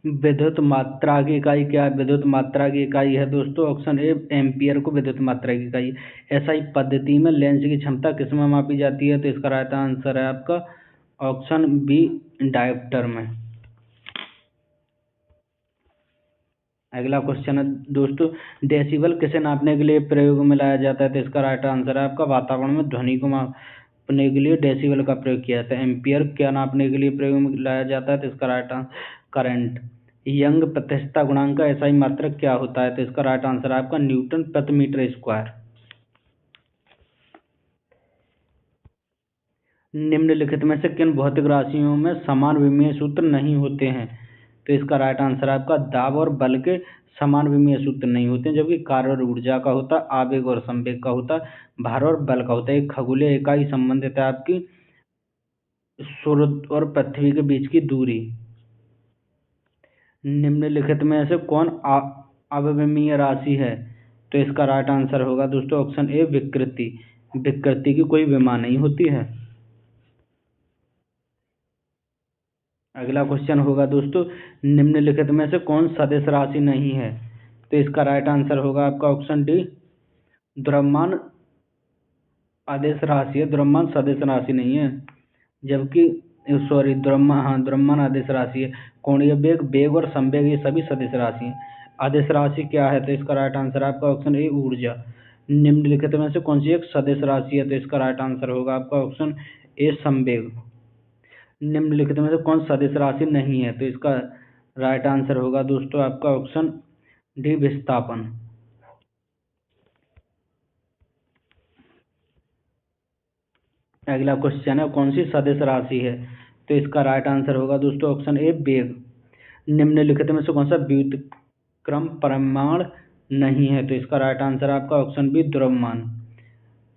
विद्युत मात्रा की इकाई क्या है? विद्युत मात्रा की इकाई है दोस्तों ऑप्शन ए एम्पियर को विद्युत मात्रा की इकाई। एसआई पद्धति में लेंस की क्षमता किस में मापी जाती है? तो इसका राइट आंसर है आपका ऑप्शन बी डायोप्टर में। अगला क्वेश्चन है दोस्तों, डेसिबल किसे नापने के लिए प्रयोग में लाया जाता है? तो इसका राइट आंसर है आपका वातावरण में ध्वनि को मापने के लिए डेसिबल का प्रयोग किया जाता है। एम्पियर क्या नापने के लिए प्रयोग में लाया जाता है? तो इसका राइट आंसर करंट। यंग प्रतिष्ठा गुणांक का एसआई मात्रक क्या होता है? तो इसका राइट आंसर है आपका न्यूटन प्रति मीटर स्क्वायर। निम्नलिखित में से किन भौतिक राशियों में समान विमीय सूत्र नहीं होते हैं? तो इसका राइट आंसर है आपका दाब और बल के समान विमीय सूत्र नहीं होते हैं, जबकि कार्य और ऊर्जा का होता है, आवेग और संवेग का होता है, भार और बल का होता है। एक खगोलीय इकाई संबंधित है आपकी सूर्य और पृथ्वी के बीच की दूरी। निम्नलिखित में से कौन अविमीय राशि है? तो इसका राइट आंसर होगा दोस्तों ऑप्शन ए विकृति। विकृति की कोई विमा नहीं होती है। अगला क्वेश्चन होगा दोस्तों, निम्नलिखित में से कौन सदिश राशि नहीं है? तो इसका राइट आंसर होगा आपका ऑप्शन डी द्रव्यमान आदेश राशि है। द्रव्यमान सदिश राशि नहीं है, जबकि सॉरी द्रव्यमान आदेश राशि है। कोणीय वेग, वेग और संवेग ये सभी सदिश राशि हैं। आदेश राशि क्या है? तो इसका राइट आंसर आपका ऑप्शन ए ऊर्जा। निम्नलिखित में से कौन सी एक सदिश राशि है? तो इसका राइट आंसर होगा आपका ऑप्शन ए संवेग। निम्नलिखित में से कौन सदिश राशि नहीं है? तो इसका राइट आंसर होगा दोस्तों आपका ऑप्शन डी विस्थापन। अगला क्वेश्चन है, कौन सी सदिश राशि है? तो इसका राइट आंसर होगा दोस्तों ऑप्शन ए वेग। निम्नलिखित में से कौन सा व्युत्क्रम परिमाण नहीं है? तो इसका राइट आंसर आपका ऑप्शन बी द्रव्यमान।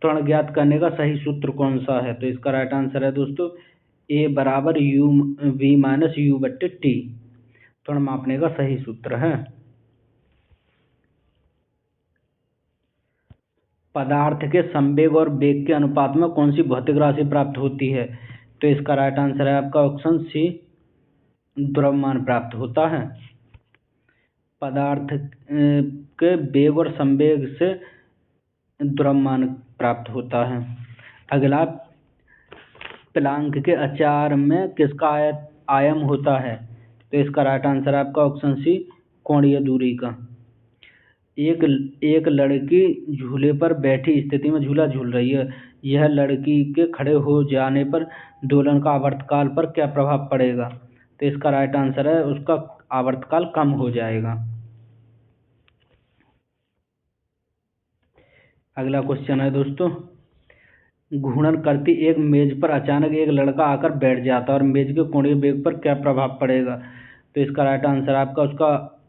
त्वरण ज्ञात करने का सही सूत्र कौन सा है? तो इसका राइट आंसर है दोस्तों ए बराबर यू वी माइनस यू बट्टे टी। त्वरण मापने का सही सूत्र है। पदार्थ के संवेग और वेग के अनुपात में कौन सी भौतिक राशि प्राप्त होती है? तो इसका राइट आंसर है आपका ऑप्शन सी द्रव्यमान प्राप्त होता है। पदार्थ के वेग और संवेग से द्रव्यमान प्राप्त होता है। अगला, प्लांक के आचार में किसका आयाम होता है? तो इसका राइट आंसर आपका ऑप्शन सी कोणीय दूरी का। एक लड़की झूले पर बैठी स्थिति में झूला झूल रही है। यह लड़की के खड़े हो जाने पर दोलन का आवर्तकाल पर क्या प्रभाव पड़ेगा? तो इसका राइट आंसर है उसका आवर्तकाल कम हो जाएगा। अगला क्वेश्चन है दोस्तों, घूर्णन करती एक मेज पर अचानक एक लड़का आकर बैठ जाता है और मेज के कोणीय वेग पर क्या प्रभाव पड़ेगा? तो इसका राइट आंसर आपका उसका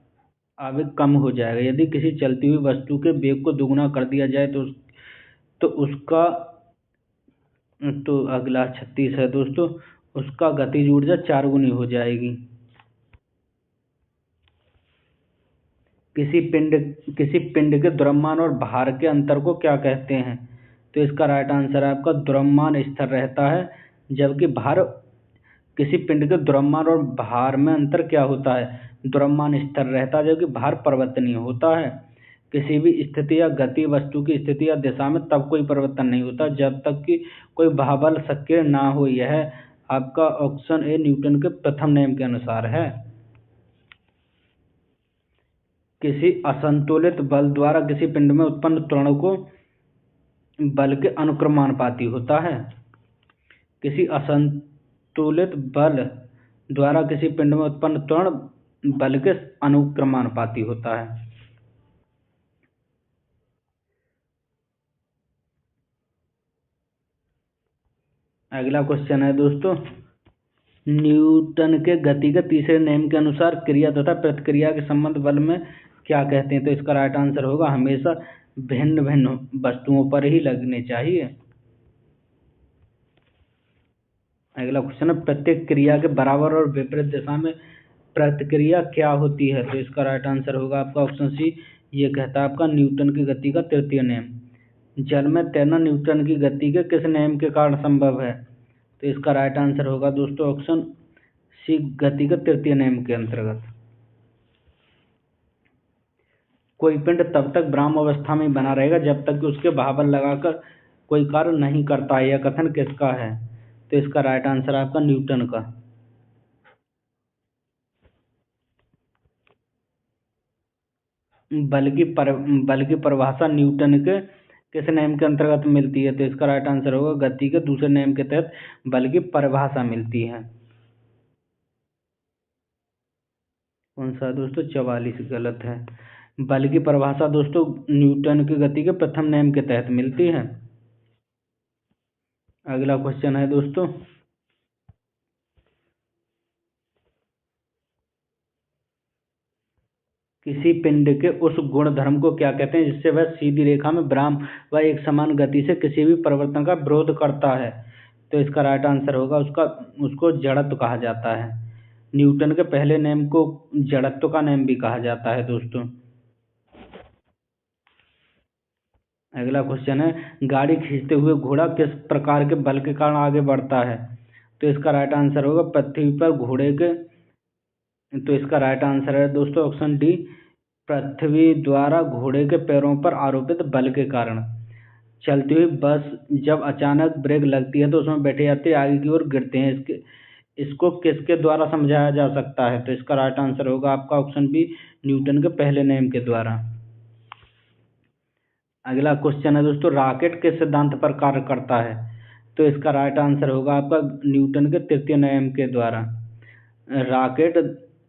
आवेग कम हो जाएगा। यदि किसी चलती हुई वस्तु के वेग को दुगुना कर दिया जाए तो उसका तो अगला 36 है दोस्तों, उसका गतिज ऊर्जा 4 गुनी हो जाएगी। किसी पिंड के द्रव्यमान और भार के अंतर को क्या कहते हैं? तो इसका राइट आंसर है आपका द्रव्यमान स्थिर रहता है, जबकि भार, किसी पिंड के द्रव्यमान और भार में अंतर क्या होता है? द्रव्यमान स्थिर रहता है, जबकि भार परिवर्तनीय होता है। किसी भी स्थिति या गति वस्तु की स्थिति या दिशा में तब कोई परिवर्तन नहीं होता जब तक कि कोई बाह्य सक्रिय ना हो। यह आपका ऑप्शन ए न्यूटन के प्रथम नियम के अनुसार है। किसी असंतुलित बल द्वारा किसी पिंड में उत्पन्न त्वरण को बल के अनुक्रमानुपाती होता है। किसी असंतुलित बल द्वारा किसी पिंड में उत्पन्न त्वरण बल के अनुक्रमानुपाती होता है। अगला क्वेश्चन है दोस्तों, न्यूटन के गति के तीसरे नियम के अनुसार क्रिया तथा प्रतिक्रिया के संबंध बल में क्या कहते हैं? तो इसका राइट आंसर होगा हमेशा भिन्न भिन्न वस्तुओं पर ही लगने चाहिए। अगला क्वेश्चन है, प्रत्येक क्रिया के बराबर और विपरीत दिशा में प्रतिक्रिया क्या होती है? तो इसका राइट आंसर होगा आपका ऑप्शन सी, ये कहता है आपका न्यूटन की गति का तृतीय नियम। जल में तैरना न्यूटन की गति के किस नियम के कारण संभव है? तो इसका राइट आंसर होगा दोस्तों ऑप्शन सी गति के तृतीय नियम के अंतर्गत। कोई पिंड तब तक ब्राह्म अवस्था में बना रहेगा जब तक कि उसके भावर लगाकर कोई कार्य नहीं करता है। यह कथन किसका है? तो इसका राइट आंसर है आपका न्यूटन का। बल की परिभाषा न्यूटन के किस नियम के अंतर्गत मिलती है? तो इसका राइट आंसर होगा गति के दूसरे नियम के तहत बल की परिभाषा मिलती है। कौन सा दोस्तों? 44 गलत है। बल की परिभाषा दोस्तों न्यूटन की गति के प्रथम नियम के तहत मिलती है। अगला क्वेश्चन है दोस्तों, किसी पिंड के उस गुण धर्म को क्या कहते हैं जिससे वह सीधी रेखा में ब्राह्म व एक समान गति से किसी भी परिवर्तन का विरोध करता है? तो इसका राइट आंसर होगा उसको जड़त्व कहा जाता है। न्यूटन के पहले नियम को जड़त्व का नियम भी कहा जाता है दोस्तों। अगला क्वेश्चन है, गाड़ी खींचते हुए घोड़ा किस प्रकार के बल के कारण आगे बढ़ता है? तो इसका राइट आंसर होगा पृथ्वी पर घोड़े के। तो इसका राइट आंसर है दोस्तों ऑप्शन डी, पृथ्वी द्वारा घोड़े के पैरों पर आरोपित बल के कारण। चलती हुई बस जब अचानक ब्रेक लगती है तो उसमें बैठे यात्री आगे की ओर गिरते हैं। इसको किसके द्वारा समझाया जा सकता है? तो इसका राइट आंसर होगा आपका ऑप्शन बी, न्यूटन के पहले नियम के द्वारा। अगला क्वेश्चन है दोस्तों, रॉकेट किस सिद्धांत पर कार्य करता है? तो इसका राइट आंसर होगा आपका न्यूटन के तृतीय नियम के द्वारा। रॉकेट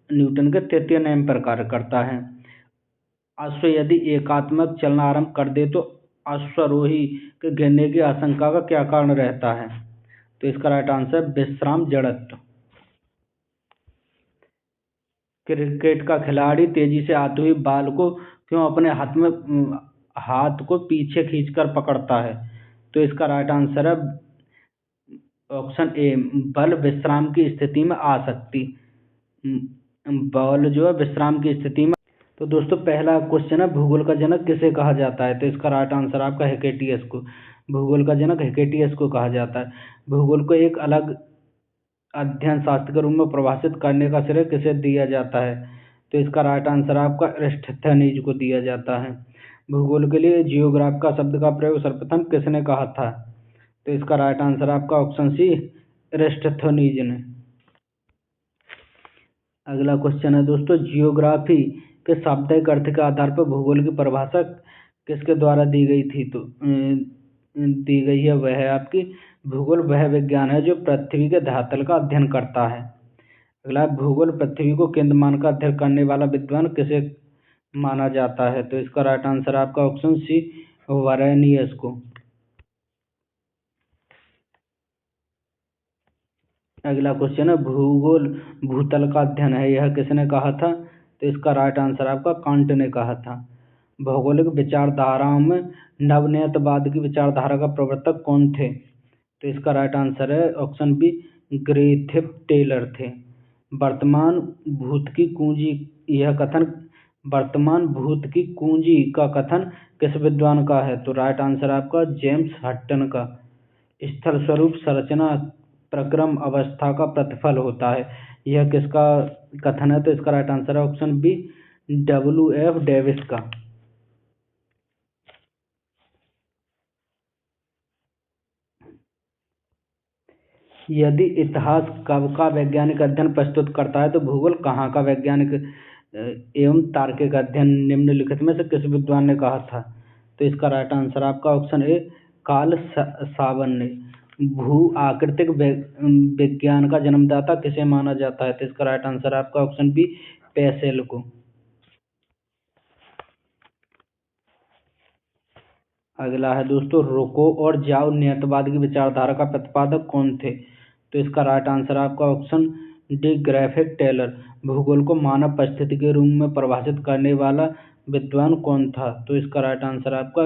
न्यूटन के तृतीय नियम पर कार्य करता है। अश्व यदि एकात्मक चलना आरंभ कर दे तो अश्वारोही के गिरने की आशंका का क्या कारण रहता है? तो इसका राइट आंसर विश्राम जड़त्व। क्रिकेट का खिलाड़ी तेजी से आती हुई बॉल को क्यों अपने हाथ को पीछे खींचकर पकड़ता है? तो इसका राइट आंसर है ऑप्शन ए, बल विश्राम की स्थिति में आ सकती। बॉल जो है विश्राम की स्थिति में। तो दोस्तों पहला क्वेश्चन है, भूगोल का जनक किसे कहा जाता है? तो इसका राइट आंसर आपका हेकेटियस को। भूगोल का जनक हेकेटियस को कहा जाता है। भूगोल को एक अलग अध्ययन शास्त्र के रूप में परिभाषित करने का श्रेय किसे दिया जाता है? तो इसका राइट आंसर आपका एरिस्टोथेनीज को दिया जाता है। भूगोल के लिए जियोग्राफ का शब्द का प्रयोग सर्वप्रथम किसने कहा था? तो इसका राइट आंसर आपका ऑप्शन सी, एरिस्टोथेनीज ने। अगला क्वेश्चन है दोस्तों, जियोग्राफी के शाब्दिक अर्थ के आधार पर भूगोल की परिभाषा किसके द्वारा दी गई थी? तो दी गई है वह है आपकी, भूगोल वह विज्ञान है जो पृथ्वी के धरातल का अध्ययन करता है। अगला, भूगोल पृथ्वी को केंद्र मानकर अध्ययन करने वाला विद्वान किसे माना जाता है? तो इसका राइट आंसर आपका ऑप्शन सी, वारेनियस को। अगला क्वेश्चन है, भूगोल भूतल का अध्ययन है, यह किसने कहा था? तो इसका राइट आंसर आपका कांट ने कहा था। भौगोलिक विचारधाराओं में नवनयतवाद की विचारधारा का प्रवर्तक कौन थे? तो इसका राइट आंसर है ऑप्शन बी, ग्रिफिथ टेलर थे। वर्तमान भूत की कुंजी यह कथन वर्तमान भूत की कुंजी का कथन किस विद्वान का है? तो राइट आंसर आपका जेम्स हटन का। स्थल स्वरूप संरचना प्रक्रम अवस्था का प्रतिफल होता है, यह किसका कथन है? तो इसका राइट आंसर है ऑप्शन बी, WF डेविस का। यदि इतिहास कब का वैज्ञानिक अध्ययन प्रस्तुत करता है तो भूगोल कहाँ का वैज्ञानिक एवं तार्किक अध्ययन निम्नलिखित में से किस विद्वान ने कहा था? तो इसका राइट आंसर आपका ऑप्शन ए, कार्ल सावन ने। भू आकृतिक विज्ञान का जन्मदाता किसे माना जाता है? तो इसका राइट आंसर आपका ऑप्शन बी, पेसेल को। अगला है दोस्तों, रुको और जाओ नियतवाद की विचारधारा का प्रतिपादक कौन थे? तो इसका राइट आंसर आपका ऑप्शन डी, ग्रिफिथ टेलर। भूगोल को मानव परिस्थिति के रूप में परिभाषित करने वाला विद्वान कौन था? तो इसका राइट आंसर आपका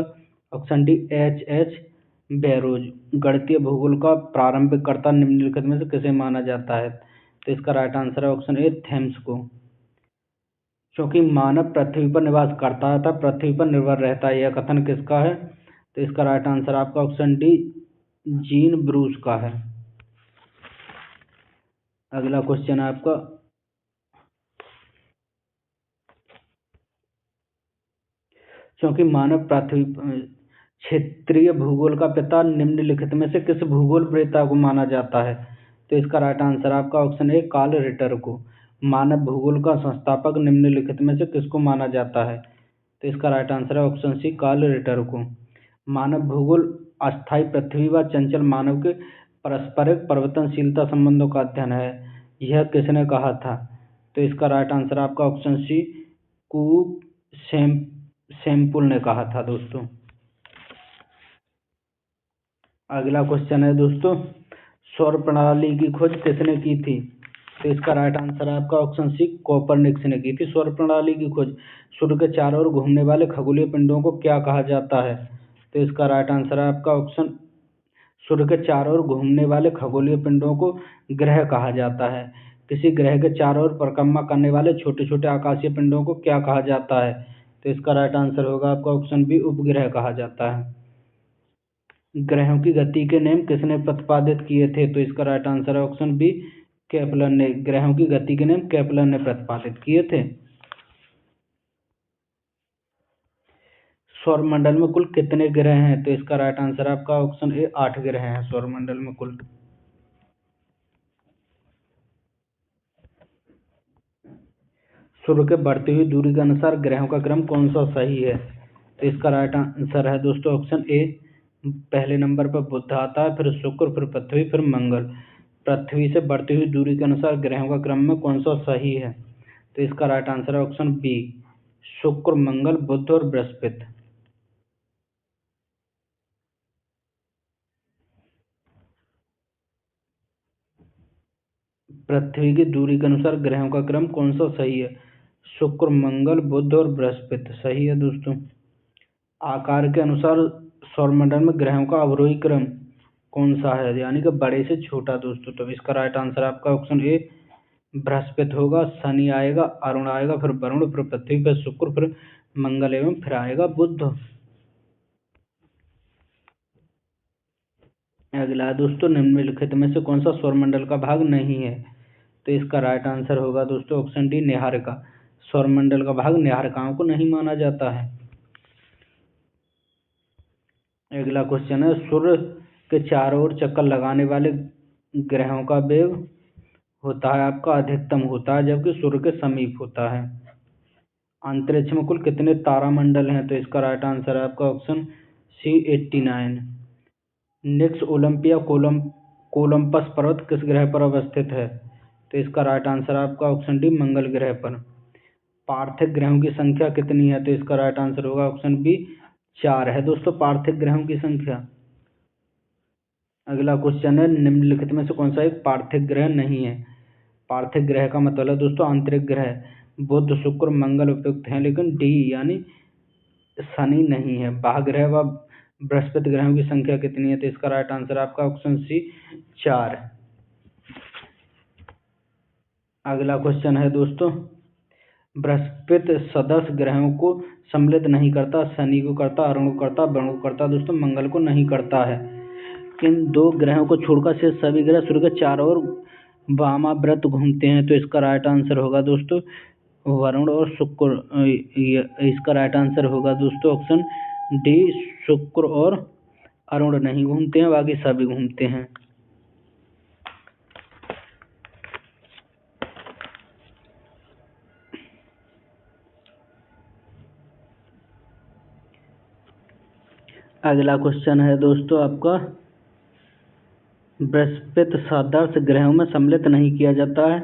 ऑप्शन डी, H बैरोज। गणितीय भूगोल का प्रारंभिक कर्ता निम्नलिखित में से किसे माना जाता है? तो इसका राइट आंसर है ऑप्शन ए, थेम्स को। क्योंकि मानव पृथ्वी पर निवास करता है तथा पृथ्वी पर निर्भर रहता है, यह कथन किसका है? तो इसका राइट आंसर आपका ऑप्शन डी, जीन ब्रूस का है। अगला क्वेश्चन है आपका, क्योंकि मानव पृथ्वी क्षेत्रीय भूगोल का पिता निम्नलिखित में से किस भूगोल प्रेता को माना जाता है? तो इसका राइट आंसर आपका ऑप्शन ए कार्ल रिटर को। मानव भूगोल का संस्थापक निम्नलिखित में से किसको माना जाता है? तो इसका राइट आंसर है ऑप्शन सी कार्ल रिटर को। मानव भूगोल अस्थायी पृथ्वी व चंचल मानव के पारस्परिक परिवर्तनशीलता संबंधों का अध्ययन है। यह किसने कहा था? तो इसका राइट आंसर आपका ऑप्शन सी कू शैम्पुल ने कहा था दोस्तों। अगला क्वेश्चन है दोस्तों, सौर प्रणाली की खोज किसने की थी? तो इसका राइट आंसर आपका ऑप्शन सी कोपरनिकस ने की थी सौर प्रणाली की खोज। सूर्य के चारों ओर घूमने वाले खगोलीय पिंडों को क्या कहा जाता है? तो इसका राइट आंसर है आपका ऑप्शन, सूर्य के चारों ओर घूमने वाले खगोलीय पिंडों को ग्रह कहा जाता है। किसी ग्रह के चारों ओर परिक्रमा करने वाले छोटे छोटे आकाशीय पिंडों को क्या कहा जाता है? तो इसका राइट आंसर होगा आपका ऑप्शन बी उपग्रह कहा जाता है। ग्रहों की गति के नियम किसने प्रतिपादित किए थे? तो इसका राइट आंसर है ऑप्शन बी केपलर ने। ग्रहों की गति के नियम केपलर ने प्रतिपादित किए थे। सौरमंडल में कुल कितने ग्रह हैं? तो इसका राइट आंसर आपका ऑप्शन ए 8 ग्रह हैं सौरमंडल में कुल। सूर्य के बढ़ती हुई दूरी के अनुसार ग्रहों का क्रम कौन सा सही है? तो इसका राइट आंसर है दोस्तों ऑप्शन ए। पहले नंबर पर बुध आता है, फिर शुक्र, फिर पृथ्वी, फिर मंगल। पृथ्वी से बढ़ती हुई दूरी के अनुसार ग्रहों का क्रम में कौन सा सही है? तो इसका राइट आंसर है ऑप्शन बी शुक्र, मंगल, बुध और बृहस्पति। पृथ्वी की दूरी के अनुसार ग्रहों का क्रम कौन सा सही है? शुक्र, मंगल, बुध और बृहस्पति सही है दोस्तों। आकार के अनुसार सौरमंडल में ग्रहों का अवरोही क्रम कौन सा है, यानी कि बड़े से छोटा दोस्तों? तो इसका राइट आंसर आपका ऑप्शन ए बृहस्पति होगा। शनि आएगा, अरुण आएगा, फिर वरुण, फिर पृथ्वी, फिर शुक्र, फिर मंगल एवं फिर आएगा बुध। अगला दोस्तों, निम्नलिखित में से कौन सा सौरमंडल का भाग नहीं है? तो इसका राइट आंसर होगा दोस्तों ऑप्शन डी नीहारिका। सौरमंडल का भाग नीहारिकाओं को नहीं माना जाता है। अगला क्वेश्चन है, सूर्य के चारों ओर चक्कर लगाने वाले ग्रहों का वेग होता है आपका अधिकतम होता है, जबकि सूर्य के समीप होता है। अंतरिक्ष में कुल कितने तारामंडल हैं? तो इसका राइट आंसर है आपका ऑप्शन सी 89। निक्स ओलंपिया कोलंबस पर्वत किस ग्रह पर अवस्थित है? तो इसका राइट आंसर आपका ऑप्शन डी मंगल ग्रह पर। पार्थिव ग्रहों की संख्या कितनी है? तो इसका राइट आंसर होगा ऑप्शन बी 4 है दोस्तों पार्थिव ग्रहों की संख्या। अगला क्वेश्चन है, निम्नलिखित में से कौन सा एक पार्थिव ग्रह नहीं है? पार्थिव ग्रह का मतलब है दोस्तों आंतरिक ग्रह। बुध, शुक्र, मंगल उपयुक्त हैं, लेकिन डी यानी शनि नहीं है। बाह्य ग्रह व बृहस्पति ग्रहों की संख्या कितनी है? तो इसका राइट आंसर आपका ऑप्शन सी 4। अगला क्वेश्चन है दोस्तों, बृहस्पति सदस्य ग्रहों को सम्मिलित नहीं करता। शनि को करता, अरुण को करता, वरुण को करता दोस्तों, मंगल को नहीं करता है। किन दो ग्रहों को छोड़कर शेष सभी ग्रह सूर्य के चारों ओर वामाव्रत घूमते हैं? तो इसका राइट आंसर होगा दोस्तों वरुण और शुक्र। इसका राइट आंसर होगा दोस्तों ऑप्शन डी शुक्र और अरुण नहीं घूमते हैं, बाकी सभी घूमते हैं। अगला क्वेश्चन है दोस्तों आपका, बृहस्पति सदस्य ग्रहों में सम्मिलित नहीं किया जाता है,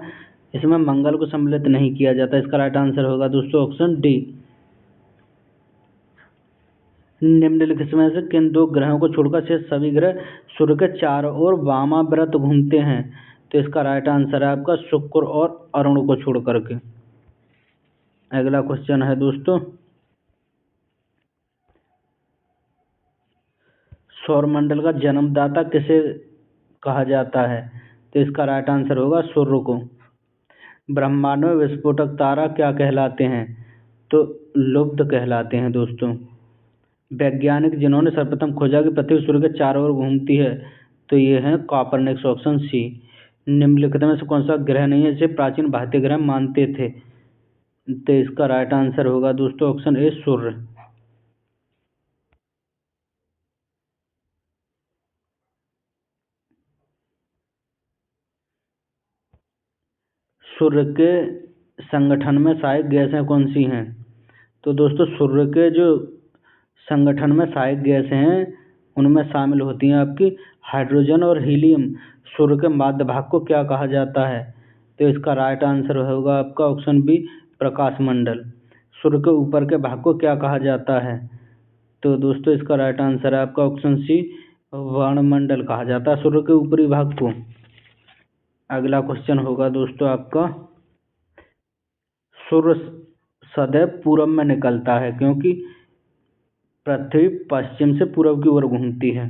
इसमें मंगल को सम्मिलित नहीं किया जाता। इसका राइट आंसर होगा दोस्तों ऑप्शन डी। निम्नलिखित में से किन दो ग्रहों को छोड़कर शेष सभी ग्रह सूर्य के चारों ओर वामाव्रत घूमते हैं? तो इसका राइट आंसर है आपका शुक्र और अरुण को छोड़ करके। अगला क्वेश्चन है दोस्तों, सौरमंडल का जन्मदाता किसे कहा जाता है? तो इसका राइट आंसर होगा सूर्य को। ब्रह्मांड में विस्फोटक तारा क्या कहलाते हैं? तो लुब्ध कहलाते हैं दोस्तों। वैज्ञानिक जिन्होंने सर्वप्रथम खोजा कि पृथ्वी सूर्य के चारों ओर घूमती है, तो ये है कोपरनिकस ऑप्शन सी। निम्नलिखित में से कौन सा ग्रह नहीं है जिसे प्राचीन भारतीय ग्रह मानते थे? तो इसका राइट आंसर होगा दोस्तों ऑप्शन ए सूर्य। सूर्य के संगठन में सहायक गैसें कौन सी हैं? तो दोस्तों सूर्य के जो संगठन में सहायक गैसें हैं उनमें शामिल होती हैं आपकी हाइड्रोजन और हीलियम। सूर्य के मध्य भाग को क्या कहा जाता है? तो इसका राइट आंसर होगा आपका ऑप्शन बी, प्रकाश मंडल। सूर्य के ऊपर के भाग को क्या कहा जाता है? तो दोस्तों इसका राइट आंसर है आपका ऑप्शन सी, वर्णमंडल कहा जाता है सूर्य के ऊपरी भाग को। अगला क्वेश्चन होगा दोस्तों आपका, सूर्य सदैव पूरब में निकलता है क्योंकि पृथ्वी पश्चिम से पूरब की ओर घूमती है।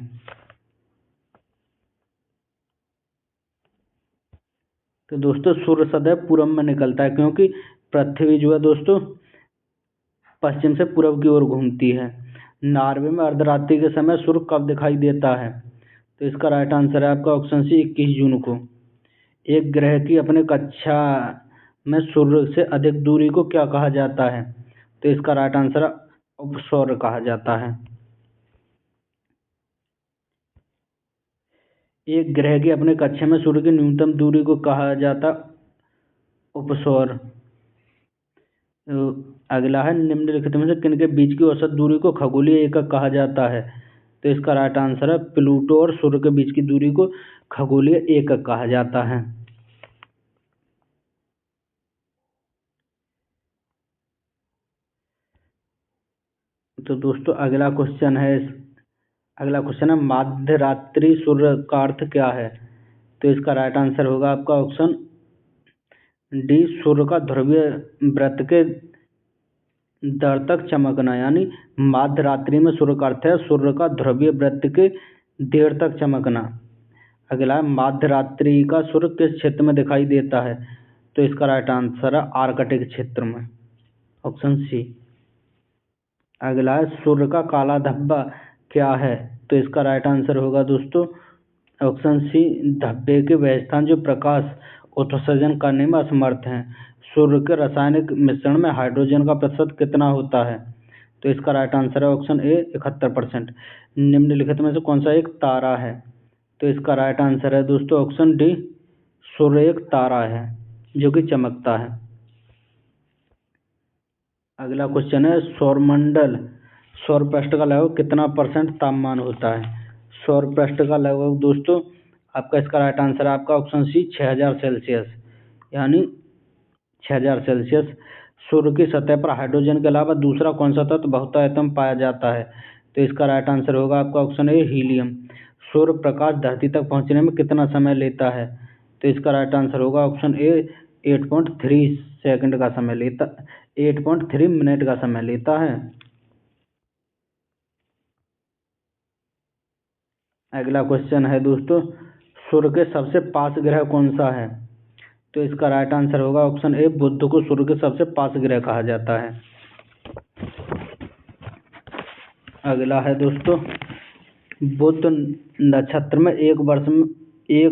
तो दोस्तों सूर्य सदैव पूरब में निकलता है क्योंकि पृथ्वी जो है दोस्तों पश्चिम से पूरब की ओर घूमती है। नॉर्वे में अर्धरात्रि के समय सूर्य कब दिखाई देता है? तो इसका राइट आंसर है आपका ऑप्शन सी, 21 जून को। एक ग्रह की अपने कक्षा में सूर्य से अधिक दूरी को क्या कहा जाता है? तो इसका राइट आंसर उपसौर कहा जाता है। एक ग्रह की अपने कक्षा में सूर्य की न्यूनतम दूरी को कहा जाता उपसौर। अगला है, निम्नलिखित में से किनके बीच की औसत दूरी को खगोलीय एकक कहा जाता है? तो इसका राइट आंसर है प्लूटो और सूर्य के बीच की दूरी को खगोलीय एकक कहा जाता है। तो दोस्तों अगला क्वेश्चन है मध्यरात्रि सूर्य का अर्थ क्या है? तो इसका राइट आंसर होगा आपका ऑप्शन डी, सूर्य का ध्रुवीय वृत्त के दर तक चमकना, यानी मध्यरात्रि में सूर्य का अर्थ है सूर्य का ध्रुवीय वृत्त के देर तक चमकना। अगला, मध्यरात्रि का सूर्य किस क्षेत्र में दिखाई देता है? तो इसका राइट आंसर है आर्कटिक क्षेत्र में, ऑप्शन सी। अगला है, सूर्य का काला धब्बा क्या है? तो इसका राइट आंसर होगा दोस्तों ऑप्शन सी, धब्बे के वह स्थान जो प्रकाश उत्सर्जन करने में असमर्थ हैं। सूर्य के रासायनिक मिश्रण में हाइड्रोजन का प्रतिशत कितना होता है? तो इसका राइट आंसर है ऑप्शन ए, 71%। निम्नलिखित में से कौन सा एक तारा है? तो इसका राइट आंसर है दोस्तों ऑप्शन डी, सूर्य एक तारा है जो कि चमकता है। अगला क्वेश्चन है, सौरमंडल सौर पृष्ठ का लगभग कितना % तापमान होता है? सौर पृष्ठ का लगभग दोस्तों आपका इसका राइट आंसर है आपका ऑप्शन सी, 6000 सेल्सियस, यानी 6000 सेल्सियस। सूर्य की सतह पर हाइड्रोजन के अलावा दूसरा कौन सा तत्व बहुतायतम पाया जाता है? तो इसका राइट आंसर होगा आपका option A, helium. Surya Prakash धरती तक पहुंचने में कितना समय लेता है? तो इसका राइट आंसर होगा ऑप्शन ए, 8.3 सेकंड का समय लेता 8.3 मिनट का समय लेता है। अगला क्वेश्चन है दोस्तों, सूर्य के सबसे पास ग्रह कौन सा है? तो इसका राइट आंसर होगा ऑप्शन ए, बुध को सूर्य के सबसे पास ग्रह कहा जाता है। अगला है दोस्तों, बुध नक्षत्र में एक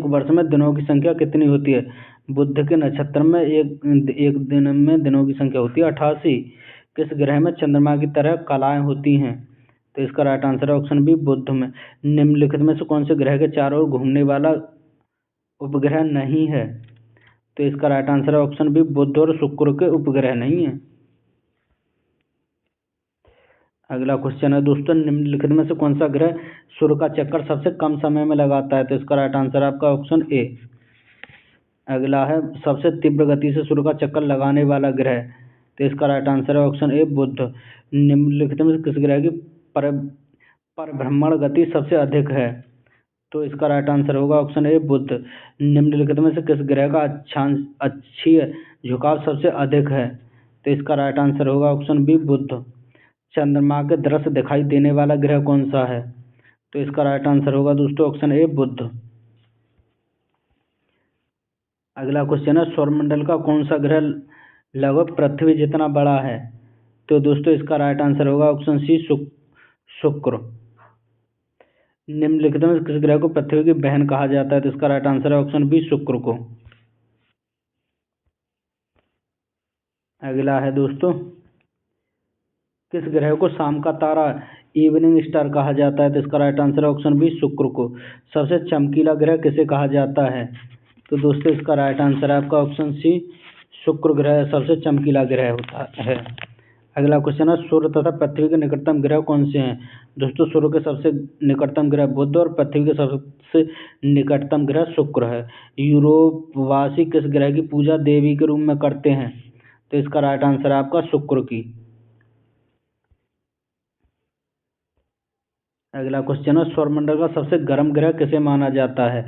वर्ष में दिनों की संख्या कितनी होती है? बुध के नक्षत्र में एक दिन में दिनों की संख्या होती है 88। किस ग्रह में चंद्रमा की तरह कलाएं होती हैं? तो इसका राइट आंसर है ऑप्शन बी, बुध में। निम्नलिखित में से कौन से ग्रह के चारों ओर घूमने वाला उपग्रह नहीं है? तो इसका राइट आंसर है ऑप्शन बी, बुध और शुक्र के उपग्रह नहीं है। अगला क्वेश्चन है दोस्तों, निम्नलिखित में से कौन सा ग्रह सूर्य का चक्कर सबसे कम समय में लगाता है? तो इसका राइट आंसर है आपका ऑप्शन ए। अगला है, सबसे तीव्र गति से सूर्य का चक्कर लगाने वाला ग्रह? तो इसका राइट आंसर है ऑप्शन ए, बुध। निम्नलिखित में से किस ग्रह की परिभ्रमण गति सबसे अधिक है? तो इसका राइट आंसर होगा ऑप्शन ए, बुध। निम्नलिखित में से किस ग्रह का अक्षीय झुकाव सबसे अधिक है? तो इसका राइट आंसर होगा ऑप्शन बी, बुध। चंद्रमा के दृश्य दिखाई देने वाला ग्रह कौन सा है? तो इसका राइट आंसर होगा दोस्तों ऑप्शन ए, बुध। अगला क्वेश्चन है, सौरमंडल का कौन सा ग्रह लगभग पृथ्वी जितना बड़ा है? तो दोस्तों इसका राइट आंसर होगा ऑप्शन सी, शुक्र। निम्नलिखित में किस ग्रह को पृथ्वी की बहन कहा जाता है? तो इसका राइट आंसर है ऑप्शन बी, शुक्र को। अगला है दोस्तों, किस ग्रह को शाम का तारा इवनिंग स्टार कहा जाता है? तो इसका राइट आंसर है ऑप्शन बी, शुक्र को। सबसे चमकीला ग्रह किसे कहा जाता है? तो दोस्तों इसका राइट आंसर है आपका ऑप्शन सी, शुक्र ग्रह सबसे चमकीला ग्रह होता है। अगला क्वेश्चन है, सूर्य तथा पृथ्वी के निकटतम ग्रह कौन से हैं? दोस्तों सूर्य के सबसे निकटतम ग्रह बुध और पृथ्वी के सबसे निकटतम ग्रह शुक्र है। यूरोपवासी किस ग्रह की पूजा देवी के रूप में करते हैं? तो इसका राइट आंसर है आपका शुक्र की। अगला क्वेश्चन है, सौरमंडल का सबसे गर्म ग्रह किसे माना जाता है?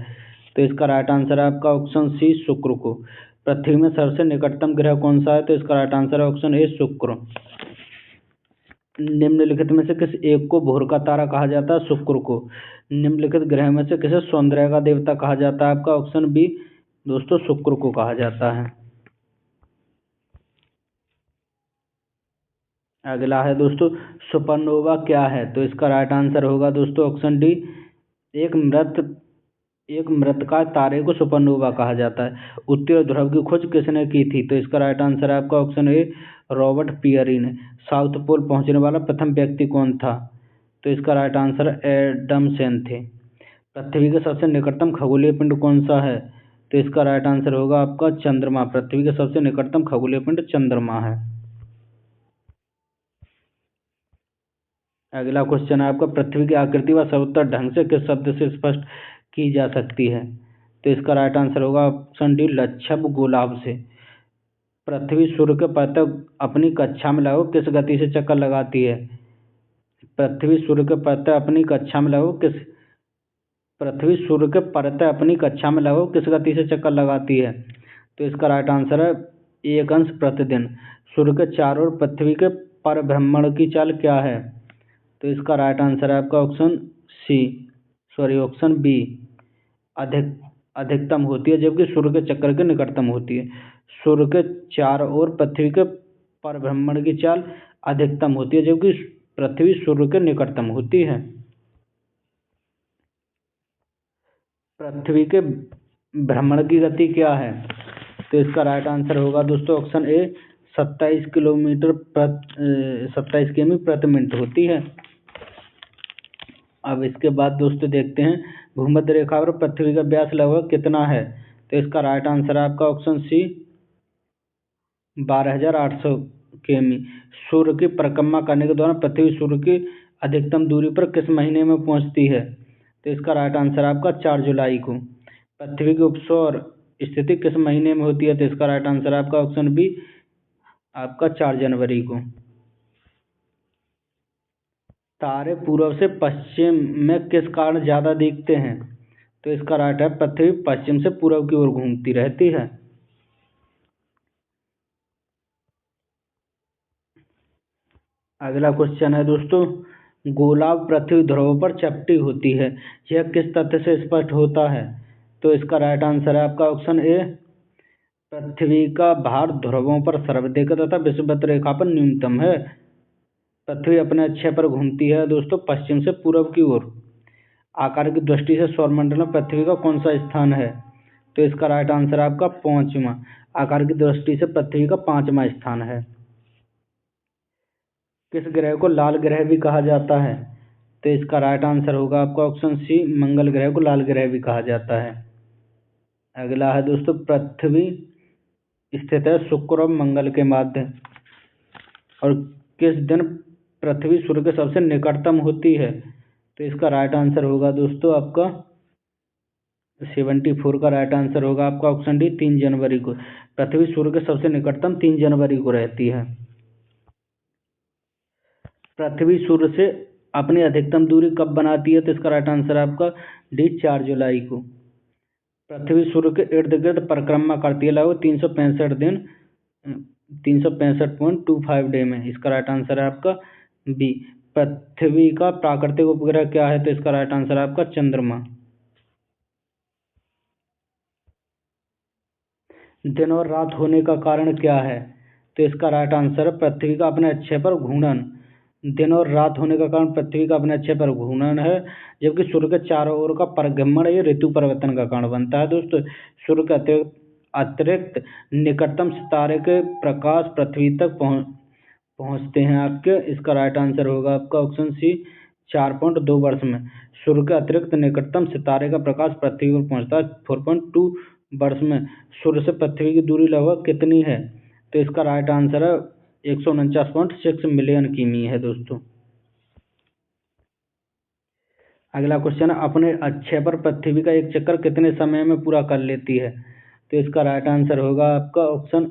तो इसका राइट आंसर है आपका ऑप्शन सी, शुक्र को। पृथ्वी में सबसे निकटतम ग्रह कौन सा है? तो इसका राइट आंसर है ऑप्शन ए, शुक्र। निम्नलिखित में से किस एक को भोर का तारा कहा जाता है? शुक्र को। निम्नलिखित ग्रह में से किसे सौंदर्य का देवता कहा जाता है? आपका ऑप्शन बी, दोस्तों शुक्र को कहा जाता है। अगला है दोस्तों, सुपरनोवा क्या है? तो इसका राइट आंसर होगा दोस्तों ऑप्शन डी, एक मृतकाय तारे को सुपरनोवा कहा जाता है। उत्तरी ध्रुव की खोज किसने की थी? तो इसका राइट आंसर है आपका ऑप्शन ए, रॉबर्ट पियरी ने। साउथ पोल पहुंचने वाला प्रथम व्यक्ति कौन था? तो इसका राइट आंसर एडमसन थे। पृथ्वी के सबसे निकटतम खगोलीय पिंड कौन सा है? तो इसका राइट आंसर होगा आपका चंद्रमा। पृथ्वी के सबसे निकटतम खगोलीय पिंड चंद्रमा है। अगला क्वेश्चन है आपका, पृथ्वी की आकृति व सर्वोत्तम ढंग से किस शब्द से स्पष्ट की जा सकती है? तो इसका राइट आंसर होगा ऑप्शन डी, लक्षब गोलाभ से। पृथ्वी सूर्य के परतः अपनी कक्षा में लगभग किस गति से चक्कर लगाती है? पृथ्वी सूर्य के परतः अपनी कक्षा में लगभग किस पृथ्वी सूर्य के परतः अपनी कक्षा में लगभग किस गति से चक्कर लगाती है? तो इसका राइट आंसर है 1 अंश प्रतिदिन। सूर्य के चारों ओर पृथ्वी के परिभ्रमण की चाल क्या है? तो इसका राइट आंसर है आपका ऑप्शन बी, अधिकतम होती है, जबकि सूर्य के चक्कर के निकटतम होती है। सूर्य के चारों ओर पृथ्वी के परिभ्रमण की चाल अधिकतम होती है, जबकि पृथ्वी सूर्य के निकटतम होती है। पृथ्वी के भ्रमण की गति क्या है? तो इसका राइट आंसर होगा दोस्तों ऑप्शन ए, 27 किमी प्रति मिनट होती है। अब इसके बाद दोस्तों देखते हैं, भूमध्य रेखा पर पृथ्वी का व्यास लगभग कितना है? तो इसका राइट आंसर है आपका ऑप्शन सी, 12,800 किमी। सूर्य की परिक्रमा करने के दौरान पृथ्वी सूर्य की अधिकतम दूरी पर किस महीने में पहुंचती है? तो इसका राइट आंसर है आपका 4 जुलाई को। पृथ्वी की उपसौर स्थिति किस महीने में होती है? तो इसका राइट आंसर है आपका ऑप्शन बी, आपका 4 जनवरी को। तारे पूर्व से पश्चिम में किस कारण ज्यादा दिखते हैं? तो इसका राइट है, पृथ्वी पश्चिम से पूर्व की ओर घूमती रहती है। अगला क्वेश्चन है दोस्तों, गोलार्ध पृथ्वी ध्रुवों पर चपटी होती है, यह किस तथ्य से स्पष्ट होता है? तो इसका राइट आंसर है आपका ऑप्शन ए, पृथ्वी का भार ध्रुवों पर सर्वाधिक तथा विषुवत रेखा पर न्यूनतम है। पृथ्वी अपने अक्षय पर घूमती है दोस्तों पश्चिम से पूर्व की ओर। आकार की दृष्टि से सौरमंडल में पृथ्वी का कौन सा स्थान है? तो इसका राइट आंसर है आपका 5वां। आकार की दृष्टि से पृथ्वी का 5वां स्थान है। किस ग्रह को लाल ग्रह भी कहा जाता है? तो इसका राइट आंसर होगा आपका ऑप्शन सी, मंगल ग्रह को लाल ग्रह भी कहा जाता है। अगला है दोस्तों, पृथ्वी स्थित है शुक्र और मंगल के मध्य, और किस दिन पृथ्वी सूर्य के सबसे निकटतम होती है? तो इसका राइट आंसर होगा दोस्तों आपका 74 का राइट आंसर होगा आपका ऑप्शन डी, 3 जनवरी को। पृथ्वी सूर्य के सबसे निकटतम 3 जनवरी को रहती है। पृथ्वी सूर्य से अपनी अधिकतम दूरी कब बनाती है? तो इसका राइट आंसर है आपका डी, 4 जुलाई को। पृथ्वी सूर्य के इर्द गिर्द परिक्रमा करती है लगभग 365 दिन, 365.25 डे में। इसका राइट आंसर है आपका बी। पृथ्वी का प्राकृतिक उपग्रह क्या है? तो इसका राइट आंसर है आपका चंद्रमा। दिन और रात होने का कारण क्या है? तो इसका राइट आंसर है पृथ्वी का अपने अक्षय पर घूर्णन। दिन और रात होने का कारण पृथ्वी का अपने अक्षय पर घूर्णन है, जबकि सूर्य के चारों ओर का परिभ्रमण ये ऋतु परिवर्तन का कारण बनता है दोस्तों। सूर्य के अतिरिक्त निकटतम सितारे के प्रकाश पृथ्वी तक पहुंचते हैं आपके। इसका राइट आंसर होगा आपका ऑप्शन सी, 4.2 वर्ष में। सूर्य के अतिरिक्त निकटतम सितारे का प्रकाश पृथ्वी पर पहुंचता है 4.2 वर्ष में सूर्य से पृथ्वी की दूरी लगभग कितनी है? तो इसका राइट आंसर है 149.6 मिलियन किमी है दोस्तों। अगला क्वेश्चन है, अपने अक्षय पर पृथ्वी का एक चक्कर कितने समय में पूरा कर लेती है? तो इसका राइट आंसर होगा आपका ऑप्शन